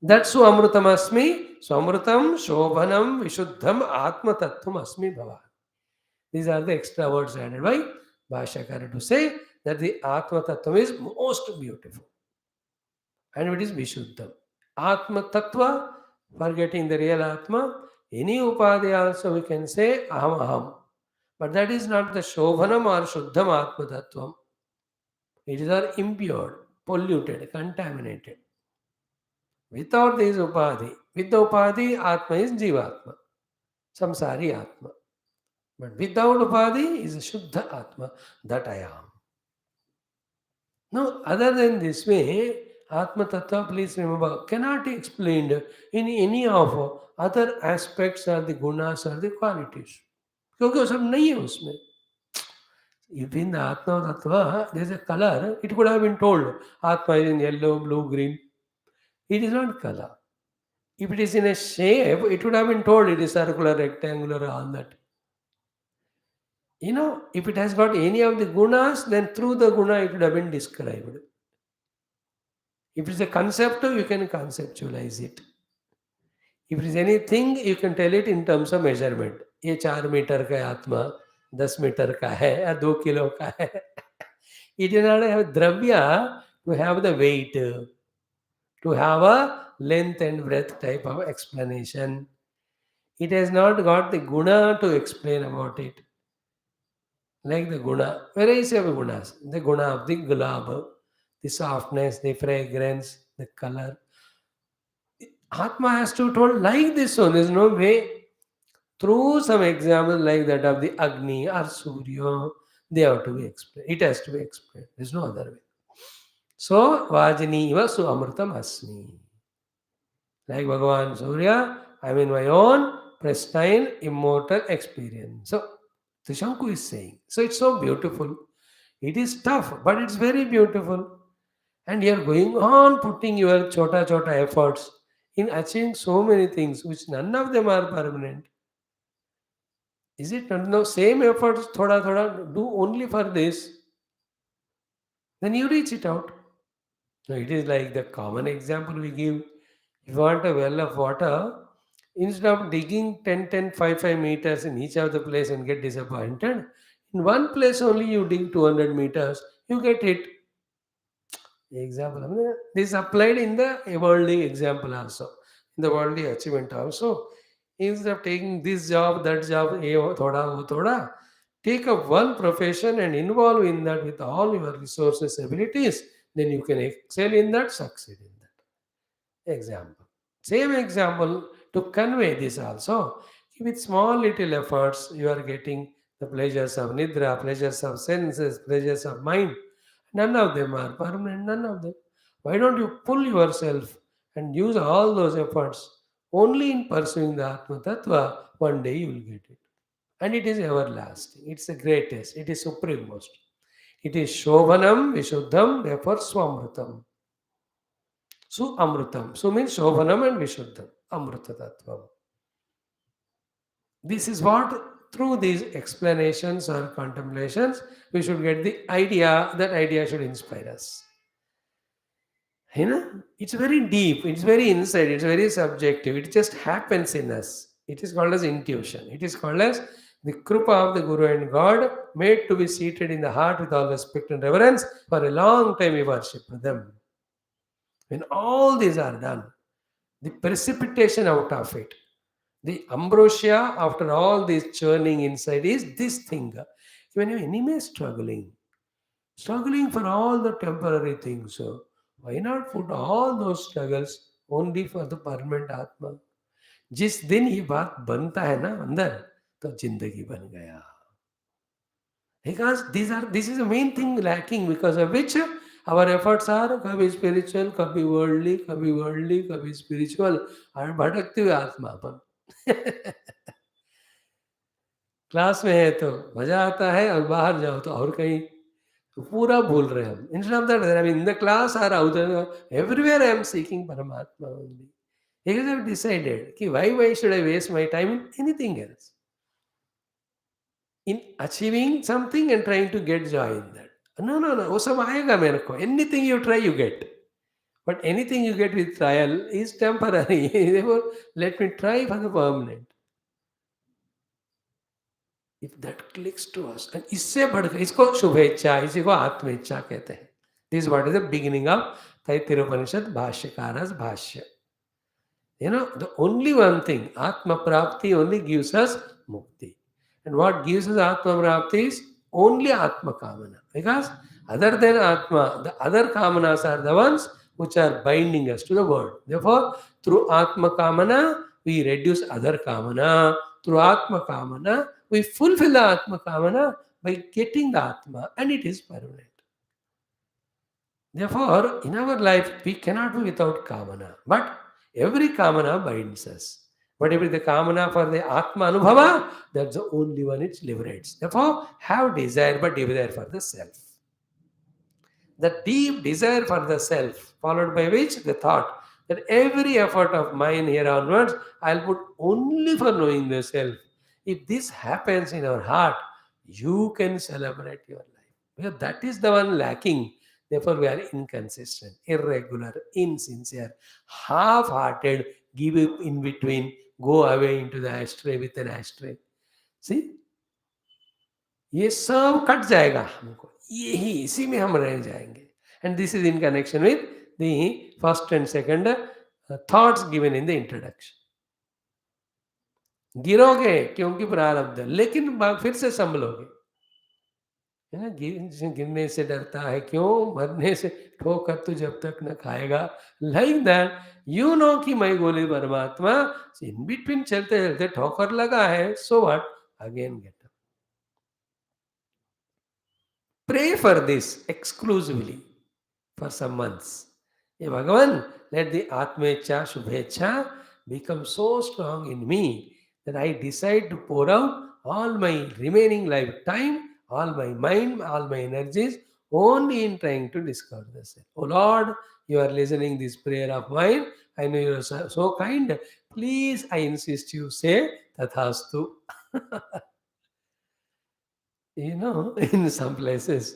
That Su Amrutam Asmi, Su Amrutam, Shobhanam, Vishuddham, Atma Tattvam Asmi Bhava. These are the extra words added by Bhashyakara to say that the Atma Tattva is most beautiful and it is Vishuddham. Atma Tattva, forgetting the real Atma, any Upadhi also we can say Aham Aham. But that is not the Shobhanam or Shuddham Atma Tattvam. It is all impure, polluted, contaminated. Without this Upadhi, with the Upadhi, Atma is Jivatma, Samsari Atma. But without Upadhi is a Shuddha Atma, that I am. Now, other than this way, Atma Tattva, please remember, cannot be explained in any of other aspects or the gunas or the qualities. क्योंकि वो सब नहीं है उसमें. If in the Atma Tattva there is a color, it could have been told Atma is in yellow, blue, green. It is not color. If it is in a shape, it would have been told it is circular, rectangular, all that. If it has got any of the gunas, then through the guna it would have been described. If it is a concept, you can conceptualize it. If it is anything, you can tell it in terms of measurement. ये 4 metre का आत्मा 10 metre का है या 2 kilo का है. It does not have dravya to have the weight, to have a length and breadth type of explanation. It has not got the guna to explain about it. Like the guna, various of gunas. The guna of the gulab, the softness, the fragrance, the color. Atma has to told like this one. There is no way. Through some examples like that of the Agni or Surya, they have to be explained. It has to be explained. There is no other way. So, Vajini Iva Su Amrutam Asmi. Like Bhagavan Surya, I am in my own pristine, immortal experience. So, Trishanku is saying. So, it's so beautiful. It is tough, but it's very beautiful. And you are going on putting your chota chota efforts in achieving so many things, which none of them are permanent. Is it not? No, same efforts, thoda thoda, do only for this, then you reach it out. So it is like the common example we give. If you want a well of water, instead of digging 10, 10, 5, 5 meters in each of the place and get disappointed, in one place only you dig 200 meters, you get it. Example. I mean, this is applied in the worldly example also, in the worldly achievement also. Instead of taking this job, that job, thoda, wo thoda, take up one profession and involve in that with all your resources, abilities, then you can excel in that, succeed in that. Example. Same example to convey this also. With small little efforts, you are getting the pleasures of nidra, pleasures of senses, pleasures of mind. None of them are permanent, none of them. Why don't you pull yourself and use all those efforts only in pursuing the Atma Tattva? One day you will get it. And it is everlasting. It's the greatest. It is supreme most. It is Shobhanam, Vishuddham, therefore Swamrutam. Su Amrutam. Su means Shobhanam and Vishuddham. Amruta Tattvam. This is what, through these explanations or contemplations, we should get the idea. That idea should inspire us. It's very deep, it's very inside, it's very subjective. It just happens in us. It is called as intuition. It is called as the Krupa of the Guru and God, made to be seated in the heart with all respect and reverence. For a long time we worship them. When all these are done, the precipitation out of it, the ambrosia after all this churning inside is this thing. When your enemy is struggling for all the temporary things, so why not put all those struggles only for the permanent Atma? जिस दिन ये बात बनता है ना अंदर, तो जिंदगी बन गया. Because this is the main thing lacking, because of which our efforts are कभी worldly, कभी spiritual, और भटकते हुए आत्मा अपन. क्लास में है तो मजा आता है, और बाहर जाओ तो और कहीं, तो पूरा भूल रहे हैं हम. Instead of that, I mean, in the class or out there, everywhere I am seeking Paramatma only. Because I have decided कि why should I waste my time in anything else? In achieving something and trying to get joy in that. No, no, no. वो सब आएगा मेरे को. Anything you try, you get. But anything you get with trial is temporary. Therefore, let me try for the permanent. If that clicks to us, and इससे बढ़कर इसको शुभेच्छा, इसी को आत्मेच्छा कहते हैं. This is what is the beginning of Taittiriya Upanishad Bhashyakara's Bhashya. The only one thing, Atma Prapti only gives us Mukti. And what gives us Atma Prapti is only Atma Kamana. Because other than Atma, the other Kamanas are the ones which are binding us to the world. Therefore, through Atma Kamana, we reduce other Kamana. Through Atma Kamana, we fulfill the Atma Kamana by getting the Atma, and it is permanent. Therefore, in our life, we cannot be without Kamana. But every Kamana binds us. Whatever the Kamana for the Atma Anubhava, that's the only one which liberates. Therefore, have desire, but desire for the self. The deep desire for the self, followed by which the thought that every effort of mine here onwards, I'll put only for knowing the self. If this happens in our heart, you can celebrate your life. Because that is the one lacking. Therefore, we are inconsistent, irregular, insincere, half hearted, give up in between, go away into the ashtray with an ashtray. See? ये सब cut जाएगा हमको, यही इसी में हम रह जाएंगे. And this is in connection with the first and second thoughts given in the introduction. गिरोगे क्योंकि प्रारब्ध, लेकिन फिर से संभलोगे. है ना, गिरने से डरता है क्यों, मरने से ठोकर तो जब तक न खाएगा. लाइक दैट यू नो कि मैं गोली परमात्मा, इन बिटवीन चलते चलते ठोकर लगा है, so what, again get. Pray for this exclusively for some months. Hey Bhagavan, let the Atmecha Shubhecha become so strong in me that I decide to pour out all my remaining lifetime, all my mind, all my energies only in trying to discover the self. Oh Lord, you are listening this prayer of mine. I know you are so kind. Please, I insist you say Tathastu. In some places,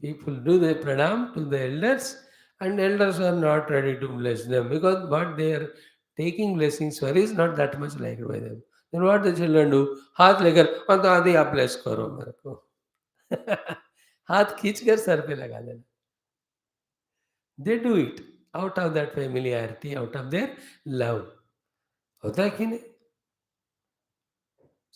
people do the pranam to the elders, and elders are not ready to bless them because what they are taking blessings for is not that much liked by them. Then what the children do? हाथ लेकर तो आदि आप bless करो मेरे को. हाथ खींच कर सर पे लगा देना. They do it out of that familiarity, out of their love. होता है कि नहीं?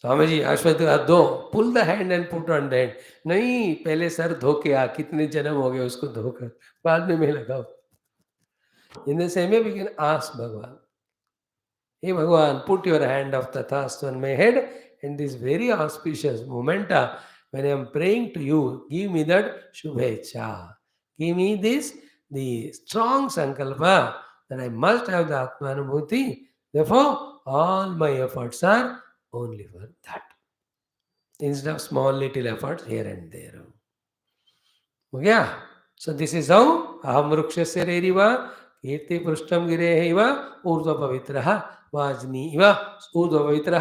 स्वामी जी अश्वत्थ हाथ धो, pull the hand and put on the hand. नहीं, पहले सर धो के आ, कितने जन्म हो गए उसको धोकर, बाद में लगाओ. In the same way we can ask Bhagwan, हे Bhagwan, put your hand of तथास्तु on my head in this very auspicious moment when I am praying to you, give me that shubhecha, give me this, the strong sankalpa that I must have the Atma Anubhuti. Therefore, all my efforts are only for that, instead of small little efforts here and there. हो गया. So this is how अहम वृक्ष से रेरिव कीर्ति पृष्ठम गिरे इव ऊर्ध्व पवित्र वाजनी इव ऊर्ध्व पवित्र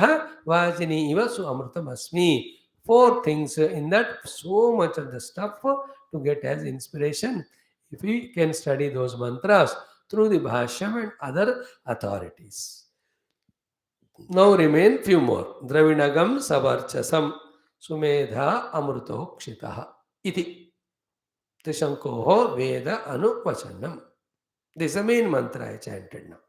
वाजनी इव सुअमृतम अस्मि. Four things in that, so much of the stuff to get as inspiration. If we can study those mantras through the Bhashyam and other authorities. Now remain few more. Dravinagam savarchasam sumedha amrutokshitah iti. Trishanku Veda Anuvachanam. This is the main mantra I chanted now.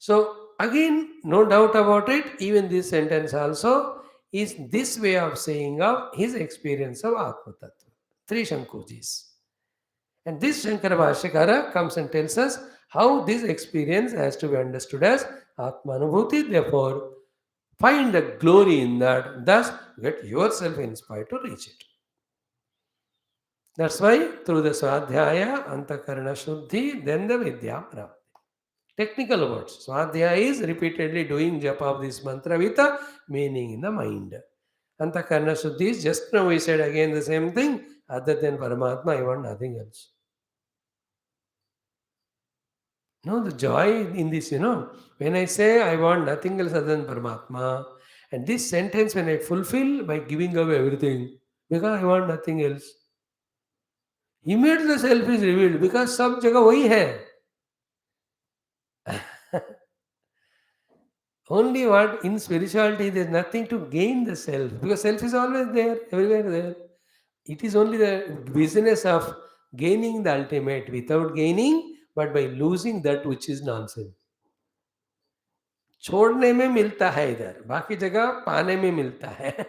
So again, no doubt about it, even this sentence also is this way of saying of his experience of Atma Tattva. Trishankuji's. And this Shankara Bhashyakara comes and tells us how this experience has to be understood as Atmanubhuti, therefore, find the glory in that, thus get yourself inspired to reach it. That's why through the Swadhyaya, Antakarana Shuddhi, then the Vidya Prapti. Technical words. Swadhyaya is repeatedly doing japa of this mantra with a meaning in the mind. Antakarana Shuddhi is just now we said again the same thing. Other than Paramatma, I want nothing else. No, the joy in this, when I say I want nothing else other than Paramatma, and this sentence when I fulfill by giving away everything, because I want nothing else, immediately the self is revealed because सब जगह वही है. Only what in spirituality there is nothing to gain the self because self is always there, everywhere there. It is only the business of gaining the ultimate without gaining, but by losing that which is nonsense. छोड़ने में मिलता है इधर, बाकी जगह पाने में मिलता है.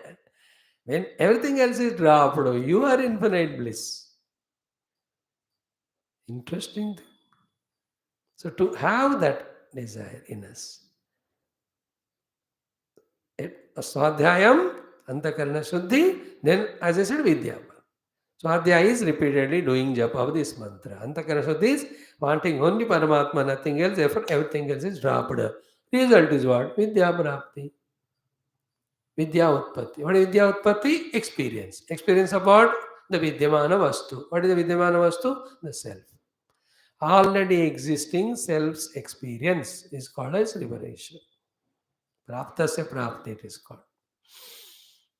When everything else is dropped, you are infinite bliss. Interesting thing. So to have that desire in us, Swadhyayam, Antakarana Shuddhi, then as I said, Vidya. Swadhyaya is repeatedly doing japa of this mantra. Antakarana Shuddhi is wanting only Paramatma, nothing else, therefore everything else is dropped. Result is what? Vidya Prapti. Vidya Utpatti. What is Vidya Utpatti? Experience. Experience about the Vidyamana Vastu. What is the Vidyamana Vastu? The self. Already existing self's experience is called as liberation. Praptasya Prapti it is called.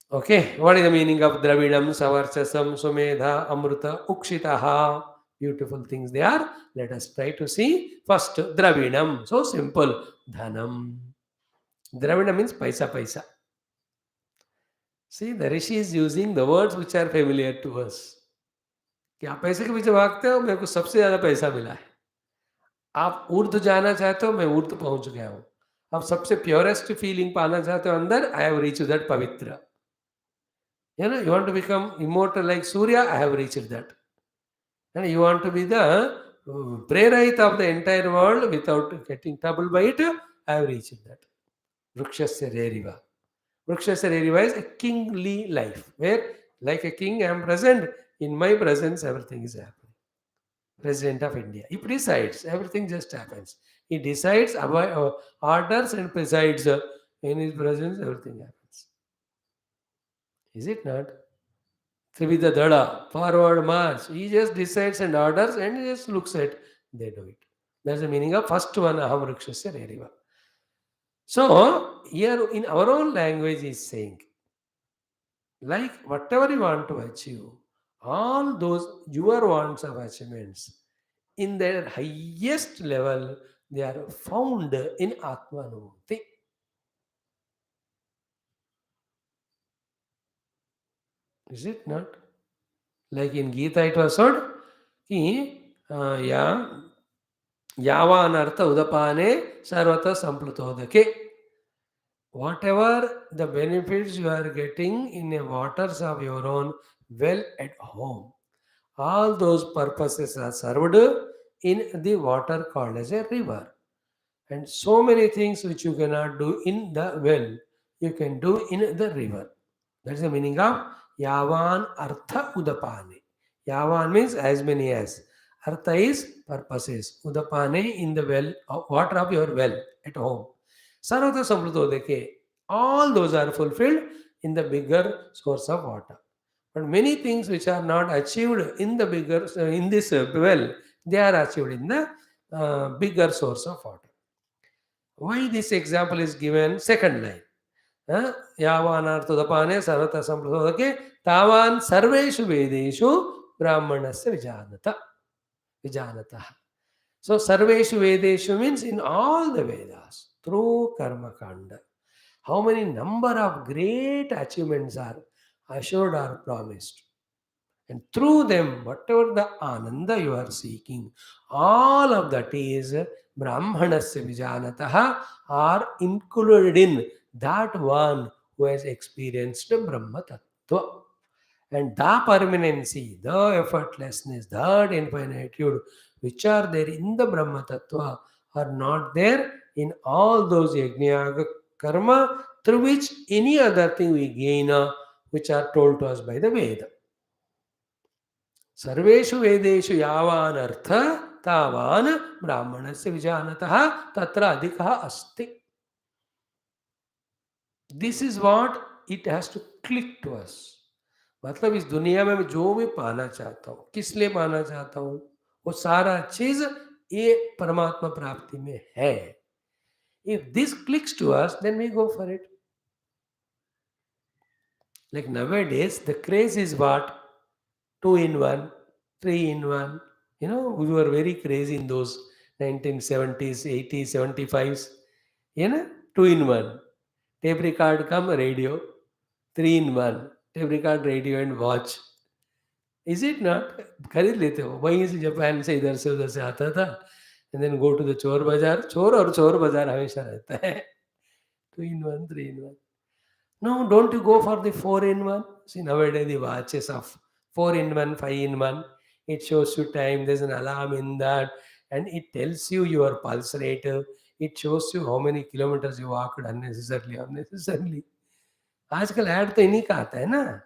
Okay, what is the meaning of Dravidam, Savarchasam, Sumedha, Amruta, Ukshitaha? Beautiful things they are. Let us try to see. First, Dravidam. So simple. Dhanam. Dravidam means paisa paisa. See, the Rishi is using the words which are familiar to us. कि आप पैसे के पीछे भागते हो, मेरे को सबसे ज़्यादा पैसा मिला है. आप ऊर्ध्व जाना चाहते हो, मैं ऊर्ध्व पहुंच गया हूँ. आप सबसे प्योरेस्ट फीलिंग पाना चाहते हो अंदर, आई हैव रीच्ड दैट पवित्र. You want to become immortal like Surya, I have reached that. And you want to be the prerayit of the entire world without getting troubled by it, I have reached that. Vrukshasya Reriva. Vrukshasya Reriva is a kingly life, where like a king I am present, in my presence everything is happening. President of India. He presides, everything just happens. He decides, orders and presides. In his presence, everything happens. Is it not? Trivida Dada, forward march. He just decides and orders and he just looks at, they do it. That's the meaning of first one, Aham Rikshasya Reriva. So, here in our own language is saying, like whatever you want to achieve, all those your wants of achievements, in their highest level, they are found in Atmanubhuti. Is it not? Like in Gita it was said, yavan artha udapane sarvata samplutodake. Whatever the benefits you are getting in the waters of your own well at home, all those purposes are served in the water called as a river. And so many things which you cannot do in the well, you can do in the river. That's the meaning of Yavan Artha Udapane. Yavan means as many as. Artha is purposes. Udapane in the well, water of your well at home. Sarvata Samplutodeke. All those are fulfilled in the bigger source of water. But many things which are not achieved in the bigger, in this well, they are achieved in the bigger source of water. Why this example is given? Second line. यावानार्थोदपाने सर्वतः संप्रसोदके तावान सर्वेषु वेदेषु ब्राह्मणस्य विजानतः. So sarveshu vedeshu means in all the Vedas through karma kanda. How many number of great achievements are assured or promised? And through them, whatever the ananda you are seeking, all of that is Brahmanasya Vijanataha are included in that one who has experienced Brahma Tattva. And the permanency, the effortlessness, that infinitude which are there in the Brahma Tattva are not there in all those yajna karma through which any other thing we gain, which are told to us by the Veda. सर्वेषु वेदेषु यावान् अर्थ तावान् ब्राह्मणस्य विजानतः तत्र अधिकः अस्ति. This is what it has to click to us. मतलब इस दुनिया में मैं जो भी पाना चाहता हूँ, किस लिए पाना चाहता हूँ, वो सारा चीज ये परमात्मा प्राप्ति में है. If this clicks to us then we go for it. Like nowadays, the craze is what? Two in one, three in one. We were very crazy in those 1970s, 80s, 75s. Two in one. Tape record come radio, three in one. Tape record, radio and watch. Is it not? खरीद लेते हो. वहीं से Japan से इधर से उधर से आता था. And then go to the चोर बाजार. चोर और चोर बाजार हमेशा रहता है. Two in one, three in one. No, don't you go for the 4-in-1? See, nowadays the watches of 4-in-1, 5-in-1. It shows you time, there's an alarm in that, and it tells you your pulse rate. It shows you how many kilometers you walked unnecessarily. आजकल add तो इन्हीं का आता है ना.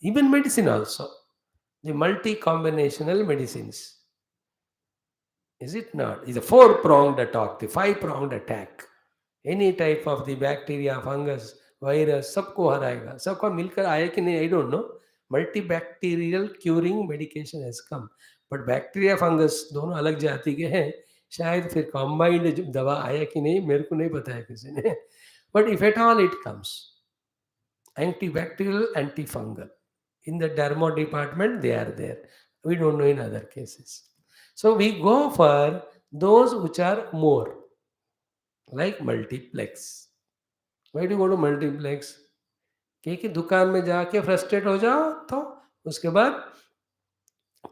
Even medicine also. The multi-combinational medicines. Is it not? It's a 4-pronged attack, the 5-pronged attack. Any type of the bacteria, fungus, virus, सबको हराएगा. सबका मिलकर आया कि नहीं, I don't know. Multibacterial curing medication has come. But bacteria, fungus दोनों अलग जाति के हैं. शायद फिर combined दवा आया कि नहीं, मेरे को नहीं पता है किसी ने. But if at all it comes, antibacterial, antifungal. In the dermo department, they are there. We don't know in other cases. So we go for those which are more. Like multiplex. Why do you go to multiplex? क्योंकि दुकान में जाके frustrate हो जाओ तो उसके बाद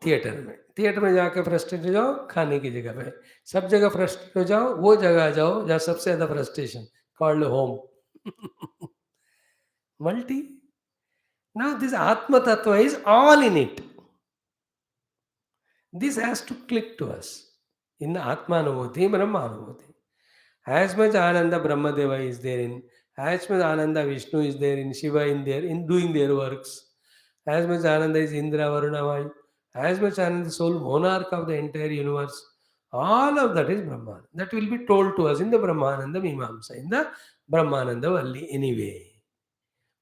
theatre में जाके फ्रस्ट्रेट हो जाओ खाने की जगह पे. सब जगह फ्रस्ट्रेट हो जाओ, वो जगह आ जाओ जहाँ सबसे ज्यादा frustration, called home. Multi. Now this Atma Tattva is all in it. This has to click to us in the Atma Anubhuti, Brahma Anubhuti. As much Ananda Brahmadeva is there in, as much Ananda Vishnu is there in, Shiva in there, in doing their works. As much Ananda is Indra, Varuna, Vayu. As much Ananda is sole monarch of the entire universe. All of that is Brahman. That will be told to us in the Brahmananda Mimamsa, in the Brahmananda Valli anyway.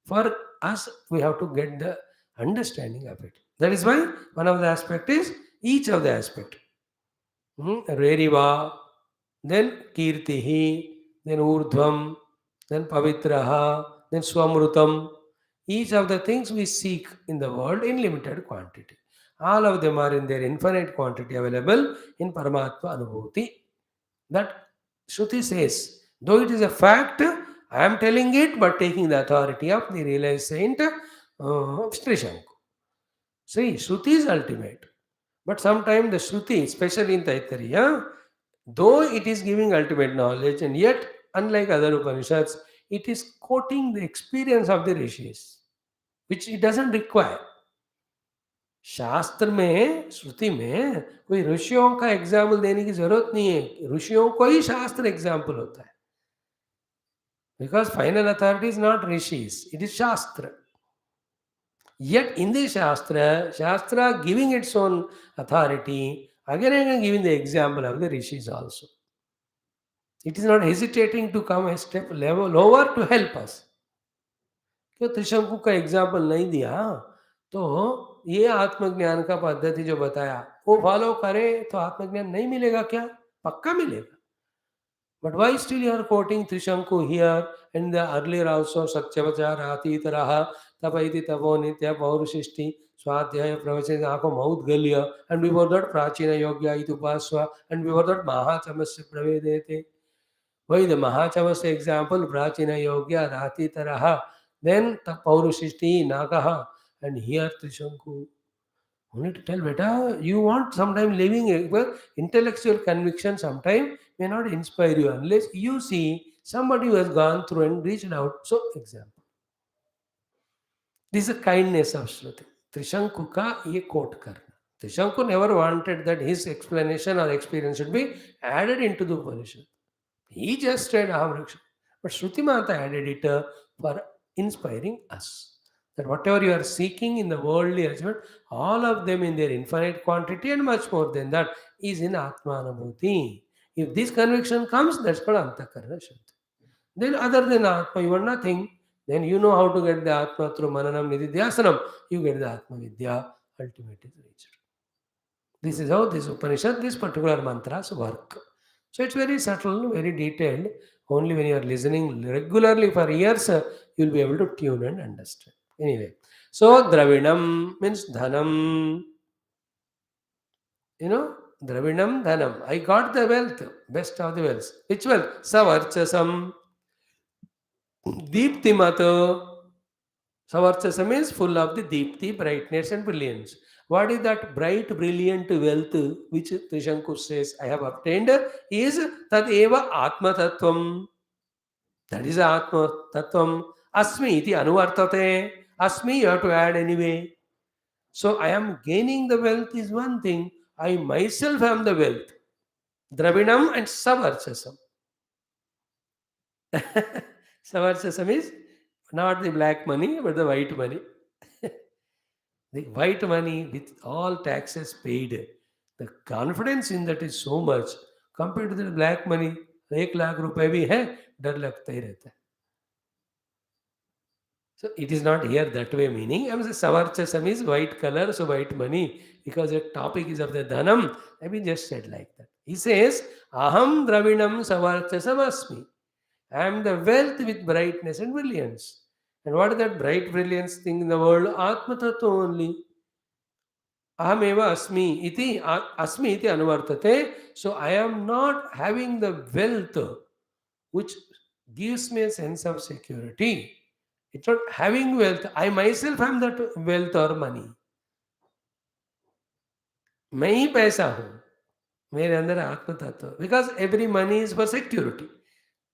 For us, we have to get the understanding of it. That is why one of the aspect is each of the aspect. Reriva, then Kirtihi, then Urdhvam, then Pavitraha, then Swamrutam. Each of the things we seek in the world in limited quantity. All of them are in their infinite quantity available in Paramatma Anubhuti. That Shruti says, though it is a fact, I am telling it, but taking the authority of the realized saint Trishanku. See, Shruti is ultimate. But sometimes the Shruti, especially in Taittiriya, though it is giving ultimate knowledge, and yet, unlike other Upanishads, it is quoting the experience of the rishis, which it doesn't require. शास्त्र में, श्रुति में कोई ऋषियों का example देने की जरूरत नहीं है. ऋषियों को ही शास्त्र एग्जाम्पल होता है. Because final authority is not rishis, it is shastra. Yet in the Shastra giving its own authority, again and again giving the example of the rishis also. It is not hesitating to come a step level lower to help us. क्यों त्रिशंकु का example नहीं दिया? तो ये आत्मज्ञान का पद्धति जो बताया वो फॉलो करे तो आत्मज्ञान नहीं मिलेगा क्या? पक्का मिलेगा. But why still you are quoting Trishanku here and the earlier also Satyavachara Atitaraha Tapaiti Tapo Nitya Paurusishti Swadhyaya Pravachan Ako Maut Galya, and before that Prachina Yogya Itupaswa, and before that Mahachamasya Pravedete. Why the Mahachamasya example Prachina Yogya Atitaraha, then Paurusishti Nagaha, and here Trishanku. You need to tell beta, you want sometime living intellectual conviction sometime may not inspire you unless you see somebody who has gone through and reached out. So example. This is a kindness of Shruti. Trishanku ka ye quote karna. Trishanku never wanted that his explanation or experience should be added into the Upanishad. He just said Aham Raksha. But Shruti Mata added it for inspiring us. That whatever you are seeking in the worldly achievement, all of them in their infinite quantity and much more than that is in Atmanabhuti. If this conviction comes, that's called Antakarana Shanti. Then other than Atma, you are nothing. Then you know how to get the Atma through Mananam Nididhyasanam. You get the Atma Vidya, ultimate is reached. This is how this Upanishad, this particular mantras work. So it's very subtle, very detailed. Only when you are listening regularly for years, you'll be able to tune and understand. Anyway, so Dravinam means Dhanam. You know, Dravinam Dhanam. I got the wealth, best of the wealth. Which wealth? Savarchasam, Deeptimato. Savarchasa means full of the deepti, brightness and brilliance. What is that bright, brilliant wealth which Trishanku says I have obtained is Tad eva Atma Tattvam. That is Atma Tattvam. Asmi iti anuvartate. Asmi you have to add anyway. So I am gaining the wealth is one thing. I myself am the wealth. Dravinam and Savarchasam. Savarchasam is not the black money but the white money. The white money with all taxes paid. The confidence in that is so much compared to the black money. 1 lakh रुपए भी है डर लगता ही रहता है. So it is not here that way meaning. I'm saying Savarchasam is white color, so white money. Because the topic is of the Dhanam, I mean just said like that. He says, Aham Dravinam Savarchasam Asmi. I am the wealth with brightness and brilliance. And what is that bright brilliance thing in the world? Atma Tattva only. Ahameva asmi iti anuvartate. So I am not having the wealth which gives me a sense of security. It's not having wealth. I myself am that wealth or money. मैं ही पैसा हूँ मेरे अंदर आत्म तत्व. Because every money is for security.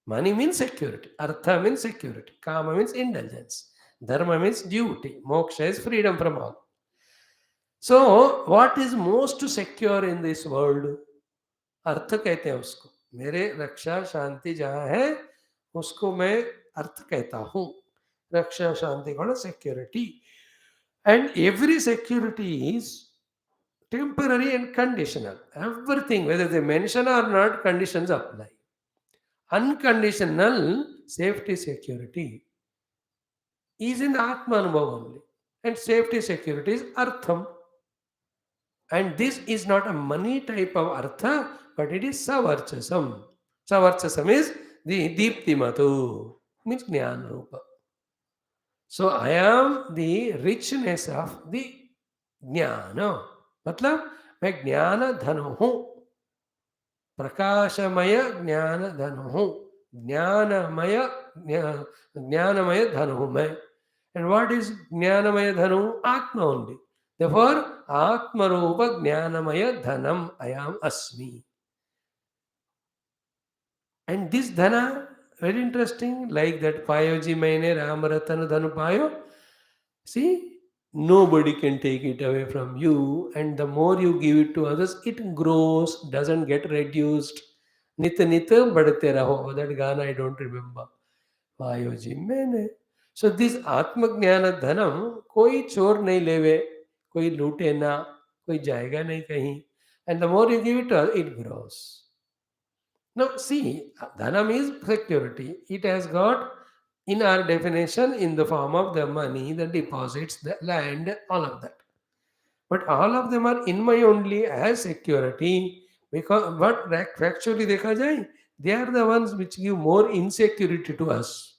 Money means security. Artha means security. Kama means indulgence. Dharma means duty. Moksha is freedom from all. So, what is most secure in this world? अर्थ कहते हैं उसको. मेरे रक्षा शांति जहाँ है उसको मैं अर्थ कहता हूँ. रक्षा शांति को security. And every security is temporary and conditional. Everything, whether they mention or not, conditions apply. Unconditional safety security is in Atma Anubhav only. And safety security is Artham. And this is not a money type of Artha, but it is Savarchasam. Savarchasam is the Deeptimatu, means Jnana Rupa. So I am the richness of the Jnana. मतलब मैं ज्ञान धन हूँ. प्रकाशमय ज्ञान धन हूँ. ज्ञानमय धन हूँ मैं. And what is Jnanamaya Dhanu? Atma only. Therefore, Atma Rupa Jnanamaya Dhanam I am Asmi. And this Dhana, very interesting, like that Payoji Maine Ramaratan Dhanu Payo. See, nobody can take it away from you, and the more you give it to others, it grows, doesn't get reduced. Nitya Nitya Badate Raho. That Gana I don't remember. Payoji Maine. So this आत्मज्ञान धनम कोई चोर नहीं लेवे, कोई लूटे ना, कोई जाएगा नहीं कहीं. And the more you give it grows. Now see, dhanam is security. It has got in our definition in the form of the money, the deposits, the land, all of that. But all of them are in my only as security because but factually देखा जाए, they are the ones which give more insecurity to us.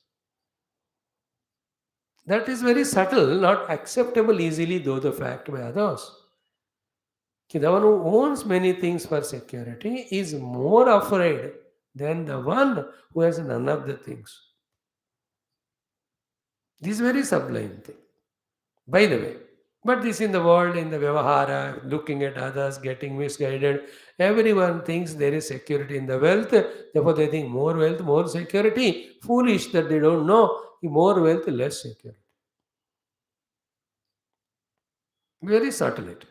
That is very subtle, not acceptable easily, though the fact by others. The one who owns many things for security is more afraid than the one who has none of the things. This is very sublime thing, by the way. But this in the world, in the Vyavahara, looking at others, getting misguided, everyone thinks there is security in the wealth. Therefore, they think more wealth, more security. Foolish that they don't know more wealth, less security. Very subtle it.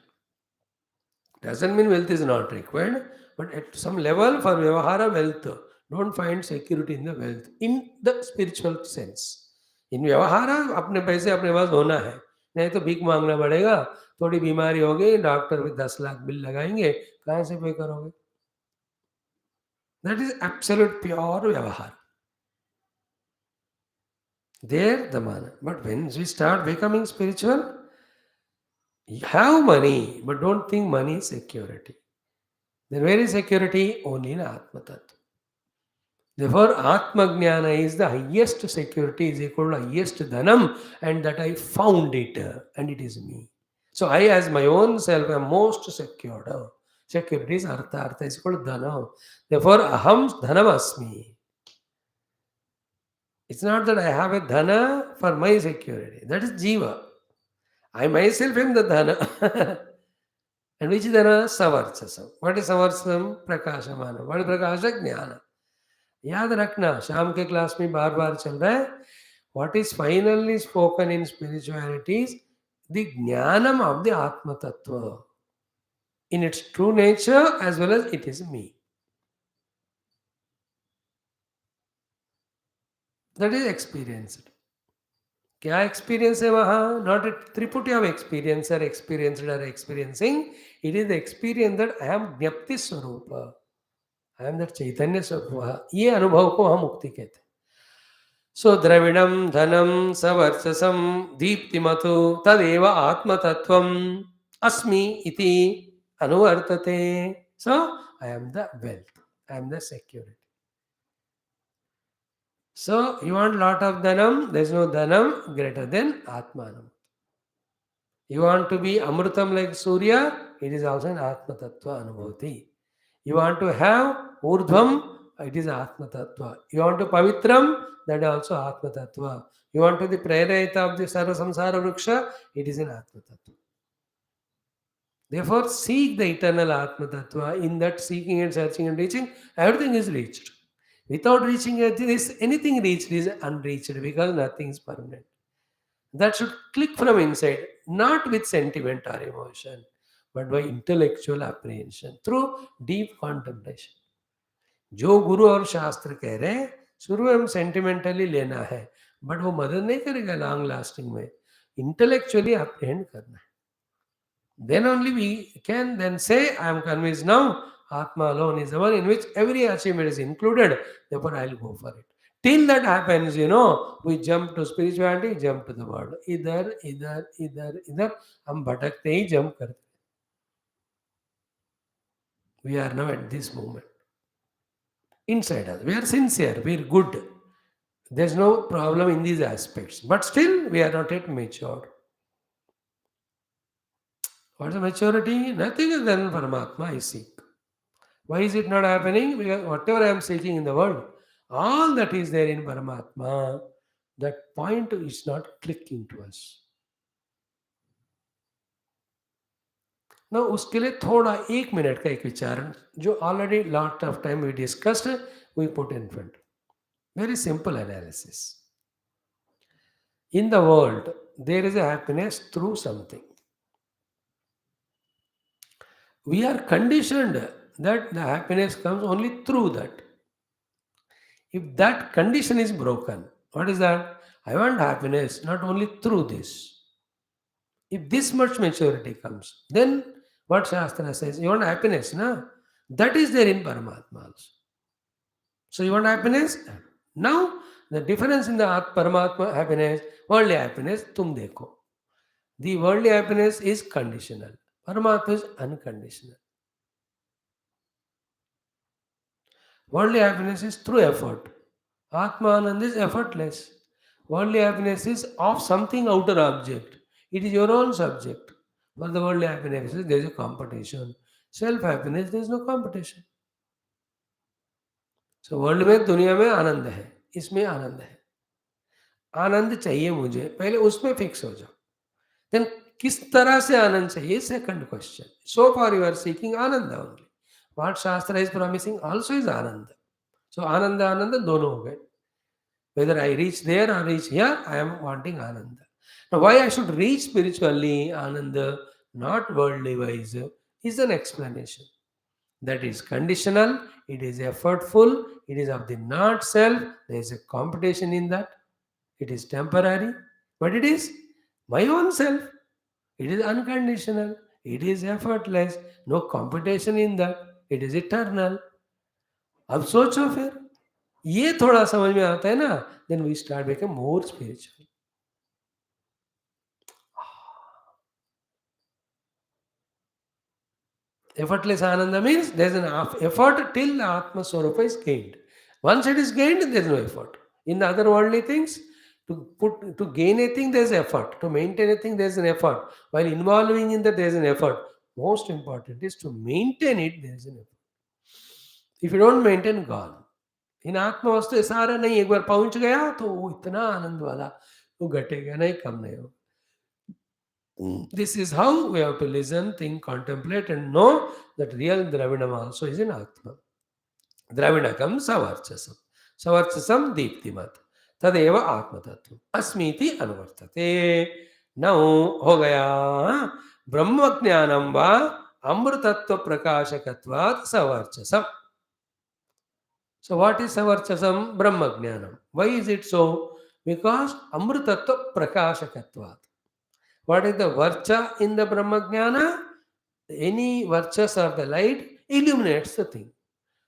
Doesn't mean wealth is not required, but at some level for Vyavahara wealth, don't find security in the wealth in the spiritual sense. In व्यवहारा अपने पैसे अपने पास होना है, नहीं तो भीख मांगना पड़ेगा. थोड़ी बीमारी हो गई, डॉक्टर भी 10 लाख बिल लगाएंगे, कहाँ से पे करोगे? That is absolute pure व्यवहार. There the mana. But when we start becoming spiritual, you have money, but don't think money is security. Then where is security? Only in Atma Tattva. Therefore, Atma Jnana is the highest security, is equal to highest dhanam, and that I found it, and it is me. So I, as my own self, am most secured. Security is artha, artha is equal to dhanam. Therefore, aham dhanam asmi. It's not that I have a dhana for my security. That is jiva. I myself am the dhana. And which dhana? Savarchasam. What is savarchasam? Prakashamana. What is prakasha? Jnana. याद रखना, शाम के class में बार बार चल रहा है. What is finally spoken in spirituality is the ज्ञानम of the आत्म तत्व in its true nature as well as it is me. That is experienced. क्या एक्सपीरियंस है वहां? नॉट ए त्रिपुटी ऑफ एक्सपीरियंसर, एक्सपीरियंस्ड और experiencing. It is the experience that I am ज्ञप्ति स्वरूप, आई एम दैट चैतन्य स्वरूप. ये अनुभव को हम मुक्ति कहते हैं. सो द्रविणम धनम सवर्चसम दीप्तिमतु तदेव आत्मतत्वम अस्मि इति अनुवर्तते. So I am the wealth, I am the security. So you want lot of dhanam, there is no dhanam greater than Atmanam. You want to be Amrutam like Surya, it is also an Atma Tattva Anubhuti. You want to have Urdhvam, it is Atma Tattva. You want to Pavitram, that is also Atma Tattva. You want to be Prerayita of the Sarva Samsara Vriksha, it is an Atma Tattva. Therefore, seek the eternal Atma Tattva. In that seeking and searching and reaching, everything is reached. Without reaching anything reached is unreached, because nothing is permanent. That should click from inside, not with sentiment or emotion, but by intellectual apprehension, through deep contemplation. जो गुरु और शास्त्र कह रहे हैं, शुरू में हम sentimentally लेना है, बट वो मदद नहीं करेगा लॉन्ग लास्टिंग में. इंटेलेक्चुअली अप्रहेंड करना है. Then only we can then say, I am convinced now, Atma alone is the one in which every achievement is included, therefore I'll go for it. Till that happens, we jump to spirituality, jump to the world. Idhar, idhar, idhar, idhar, hum bhatakte hi jump karte. We are now at this moment. Inside us, we are sincere, we are good. There's no problem in these aspects. But still, we are not yet matured. What is maturity? Nothing is than Paramatma I seek. Why is it not happening? Because whatever I am seeking in the world, all that is there in Paramatma, that point is not clicking to us. Now, उसके लिए थोड़ा 1 minute का एक विचारण, जो already lot of time we discussed, we put in front. Very simple analysis. In the world, there is a happiness through something. We are conditioned that the happiness comes only through that. If that condition is broken, what is that? I want happiness not only through this. If this much maturity comes, then what Shastra says, you want happiness, na? That is there in Paramatma also. So you want happiness? Now, the difference in the Paramatma happiness, worldly happiness, tum dekho. The worldly happiness is conditional. Paramatma is unconditional. Worldly happiness is through effort. Atma Anand is effortless. Worldly happiness is of something outer object. It is your own subject. For the worldly happiness, there is a competition. Self-happiness, there is no competition. So world में, दुनिया में आनंद है, इसमें आनंद है. आनंद चाहिए मुझे, पहले उसमें फिक्स हो जाओ. Then किस तरह से आनंद चाहिए? Second question. So far you are seeking Anand only. What Shastra is promising also is Anand. So Anand Anand दोनों हो गए. Whether I reach there or reach here, I am wanting Ananda. Now, why I should reach spiritually Ananda, not worldly wise, is an explanation. That is conditional, it is effortful, it is of the not self, there is a competition in that, it is temporary, but it is my own self. It is unconditional, it is effortless, no competition in that, it is eternal. अब सोचो फिर, ये थोड़ा समझ में आता है ना, then we start become more spiritual. Effortless ananda means there is an effort till the Atma Swarupa is gained. Once it is gained, there is no effort. In the other worldly things, to gain a thing, there is effort. To maintain a thing, there is an effort. While involving in that, there is an effort. Most important is to maintain it, there is an effort. If you don't maintain, gone. इन आत्मा वस्तु सारा नहीं, एक बार पहुंच गया तो वो इतना आनंद वाला, वो घटेगा नहीं, कम नहीं हो. This is how we have to listen, think, contemplate, and know that real Dravidam also is in Atma. Dravidakam savarchasam. Savarchasam deeptimat. Tadeva Atma tattva. Asmiti anuvartate. Now हो गया ब्रह्म ज्ञानम वा अमृतत्व प्रकाशकत्वात् savarchasam. So what is savarchasam? Brahma jnanam. Why is it so? Because amritattva prakashakatvat. What is the varcha in the Brahmajnana? Any varchas or the light illuminates the thing.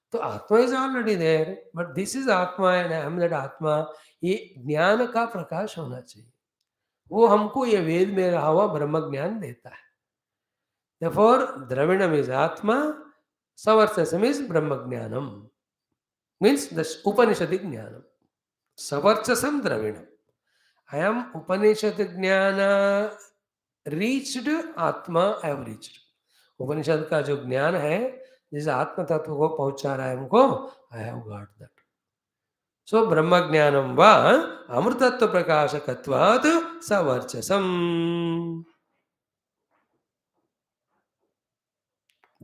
So Atma is already there, but this is Atma and I am that Atma. ये ज्ञान का प्रकाश होना चाहिए, वो हमको ये वेद में रहा हुआ ब्रह्म ज्ञान देता है. Therefore, Dravinam is Atma, Savarchasam is Brahma Jnanam. Means the Upanishadic Jnanam. Savarchasam Dravinam. I am Upanishad Jnana reached आत्मा, I have reached. उपनिषद का जो ज्ञान है जिस आत्म तत्व को पहुंचा रहा है हमको, I have got that. So ब्रह्म ज्ञानम वा अमृतत्व प्रकाशकत्वात् सवर्चसम.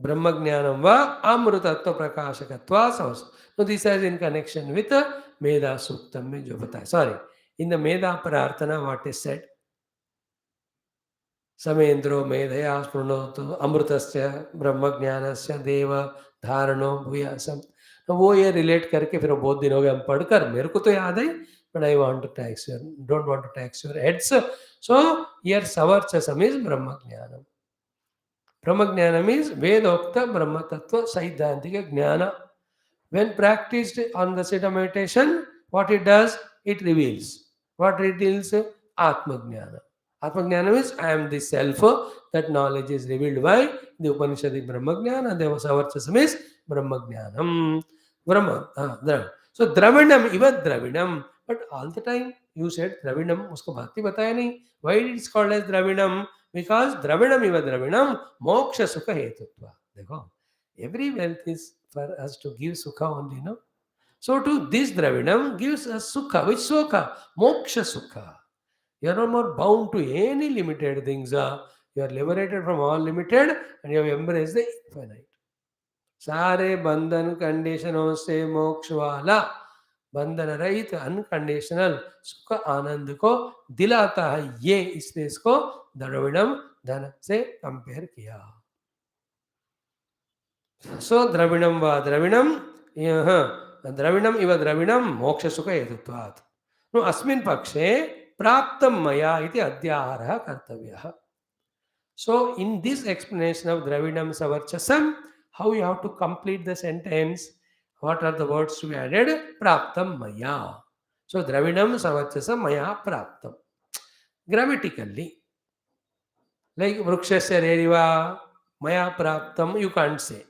ब्रह्म ज्ञानम वा अमृतत्व प्रकाशकत्वात् सवर्चसम. So this is in connection with Meda Suktam में जो बताया. Sorry, in the Meda Prarthana what is said? समेन्द्रो मेधया स्पृणोतु अमृतस्य ब्रह्मज्ञानस्य देव धारणो भूयासम. तो वो ये रिलेट करके फिर बहुत दिन हो गए हम पढ़कर, मेरे को तो याद है, but I want to tax your, don't want to tax your heads. So here सवर्चसम इज ब्रह्मज्ञानम. ब्रह्मज्ञानम इज वेदोक्त ब्रह्म तत्व सैद्धांतिक ज्ञान. When practiced on the state of meditation, what it does, it reveals. What reveals? Atma Jnana. Atma Jnana means I am the self. That knowledge is revealed by the Upanishadic Brahma Jnana. The Savarchasam is Brahma Jnanam. Brahma. So Dravidam, even Dravidam. But all the time you said Dravidam, usko bhakti bataya nahi. Why it is called as Dravidam? Because Dravidam iva Dravidam, moksha sukha hetutva. Dekho, every wealth is for us to give sukha only, no? So to this Dravidam gives us sukha. Which sukha? Moksha sukha. You are no more bound to any limited things. You are liberated from all limited and you have embraced the infinite. सारे बंधन कंडीशनों से मोक्ष वाला, बंधन रहित unconditional सुख आनंद को दिलाता है, ये इसने इसको द्रविड़म धन से कंपेयर किया. सो द्रविणम व द्रविणम, द्रविणम इव द्रविणम मोक्ष सुख हेतुत्वात्. अस्मिन् पक्षे प्राप्तं मया इति अध्याहारः कर्तव्यः. So in this explanation of Dravidam Savarchasam, how you have to complete the sentence? What are the words to be added? Praptam maya. So Dravidam Savarchasam maya praptam. Grammatically, like Vrukshasya Reriva maya praptam, you can't say.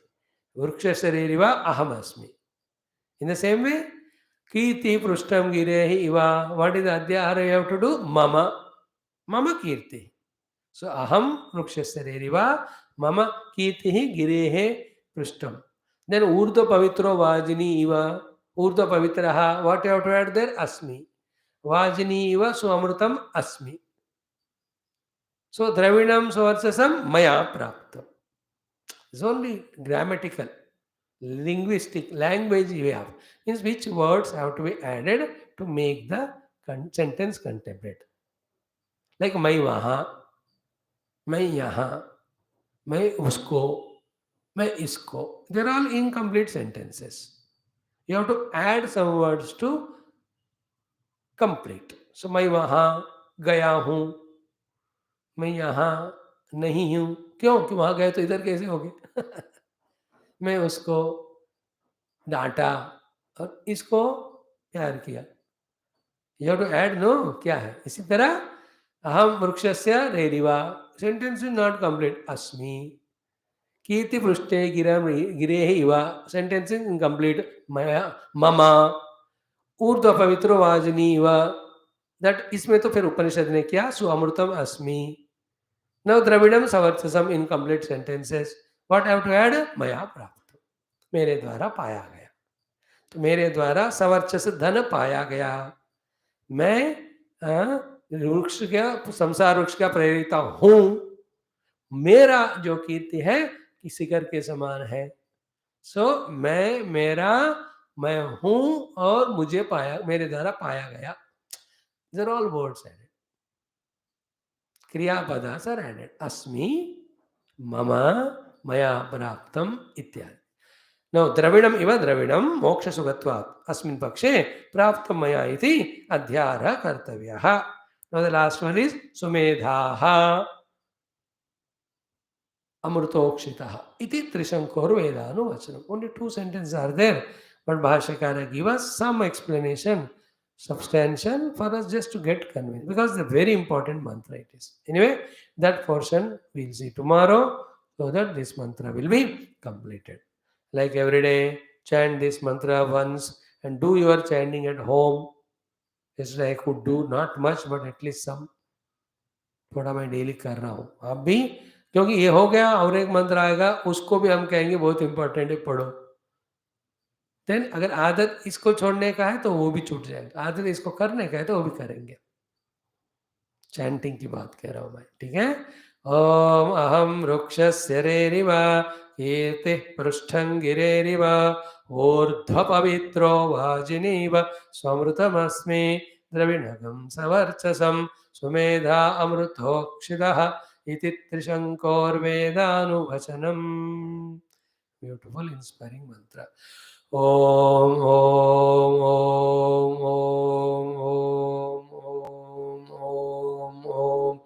Vrukshasya Reriva aham asmi. In the same way, Kirti Prushtam Girehi Iva. What is the adhyahara you have to do? Mama. Mama Kirti. So aham vrukshasya reriva mama kirtihi girehe prishtam. Then urdhva pavitro vajini iva. Urdhva pavitraha. What you have to add there? Asmi. Vajini iva suamrutam asmi. So dravidam savarchasam maya praptam. It's only grammatical, linguistic, language we have. Means which words have to be added to make the sentence contemplate. Like mai vaha, मैं यहाँ, मैं उसको, मैं इसको, there all incomplete sentences. You have to add some words to complete. So मैं वहाँ गया हूँ, मैं यहाँ नहीं हूँ. क्यों कि वहाँ गए तो इधर कैसे हो गए. मैं उसको डांटा और इसको प्यार किया. You have to add, no, क्या है. इसी तरह अहम वृक्षस्य रेरिवा, सेंटेंस इज नॉट कंप्लीट. अस्मि कीर्ति पृष्ठे गिरे इव, सेंटेंस इज इनकम्प्लीट. मया मम ऊर्ध्व पवित्रो वाजनी इव, दैट, इसमें तो फिर उपनिषद ने क्या, सु अमृतम अस्मि. नव द्रविड़म सवर्चसम, incomplete sentences. What have to add, मया प्राप्त, मेरे द्वारा पाया गया. तो मेरे द्वारा सवर्चस धन पाया गया. मैं वृक्ष का, संसार वृक्ष का प्रेरिता हूं. मेरा जो कीर्ति है कि शिखर के समान है. सो मैं, मेरा, मैं हूं और मुझे पाया, मेरे द्वारा पाया गया. They're all words added. क्रियापदास are added. अस्मि, मम, मया प्राप्तम इत्यादि. Now द्रविणम इव द्रविणम मोक्ष सुगत्वात्, अस्मिन् पक्षे प्राप्तं मया इति अध्यारः कर्तव्यः. Now the last one is सुमेधाः अमृतोक्षितः इति त्रिशंकोर्वेदानुवचनम्. Only two sentences are there, but Bhashyakara give us some explanation, substantial, for us just to get convinced, because the very important mantra it is. Anyway, that portion we'll see tomorrow, so that this mantra will be completed. Like every day, chant this mantra once and do your chanting at home. Yesterday I could do not much, but at least some, थोड़ा मैं daily कर रहा हूँ. आप भी, क्योंकि ये हो गया और एक मंत्र आएगा, उसको भी हम कहेंगे बहुत इंपॉर्टेंट है, पढ़ो. देन अगर आदत इसको छोड़ने का है तो वो भी छूट जाएगा, आदत इसको करने का है तो वो भी करेंगे. चैंटिंग की बात कह रहा हूं मैं, ठीक है. ओम अहम वृक्षस्य रेरिव कीर्तिः पृष्ठं गिरेरिव ऊर्ध्व पवित्रो वाजिनीव स्वमृतमस्मि द्रविणगं सवर्चसं सुमेधा अमृतोक्षितः इति त्रिशंकोर्वेदानुवचनम्. ब्यूटिफुल इंस्पायरिंग मंत्र. ओम ओम ओम ओम ओम ओम ओम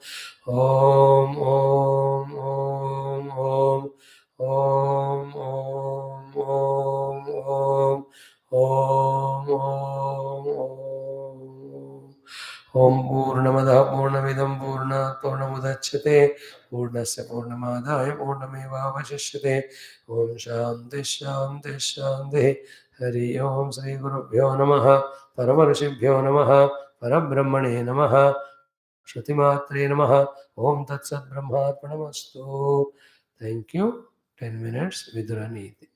ओम ओम ओम ओम ओम ओम ओम ओम ओम ओम ओम. ओम पूर्णमदः पूर्णमिदं पूर्णात् पूर्णमुदच्यते पूर्णस्य पूर्णमादाय पूर्णमेवावशिष्यते. ओम शांति शांति शांति. हरि ओम. श्री गुरुभ्यो नमः. परमऋषिभ्यो नमः. परब्रह्मणे नमः. श्रुतिमात्रे नमः. ओम तत्सत् ब्रह्मार्पणमस्तु. Thank you. 10 minutes Vidurniti.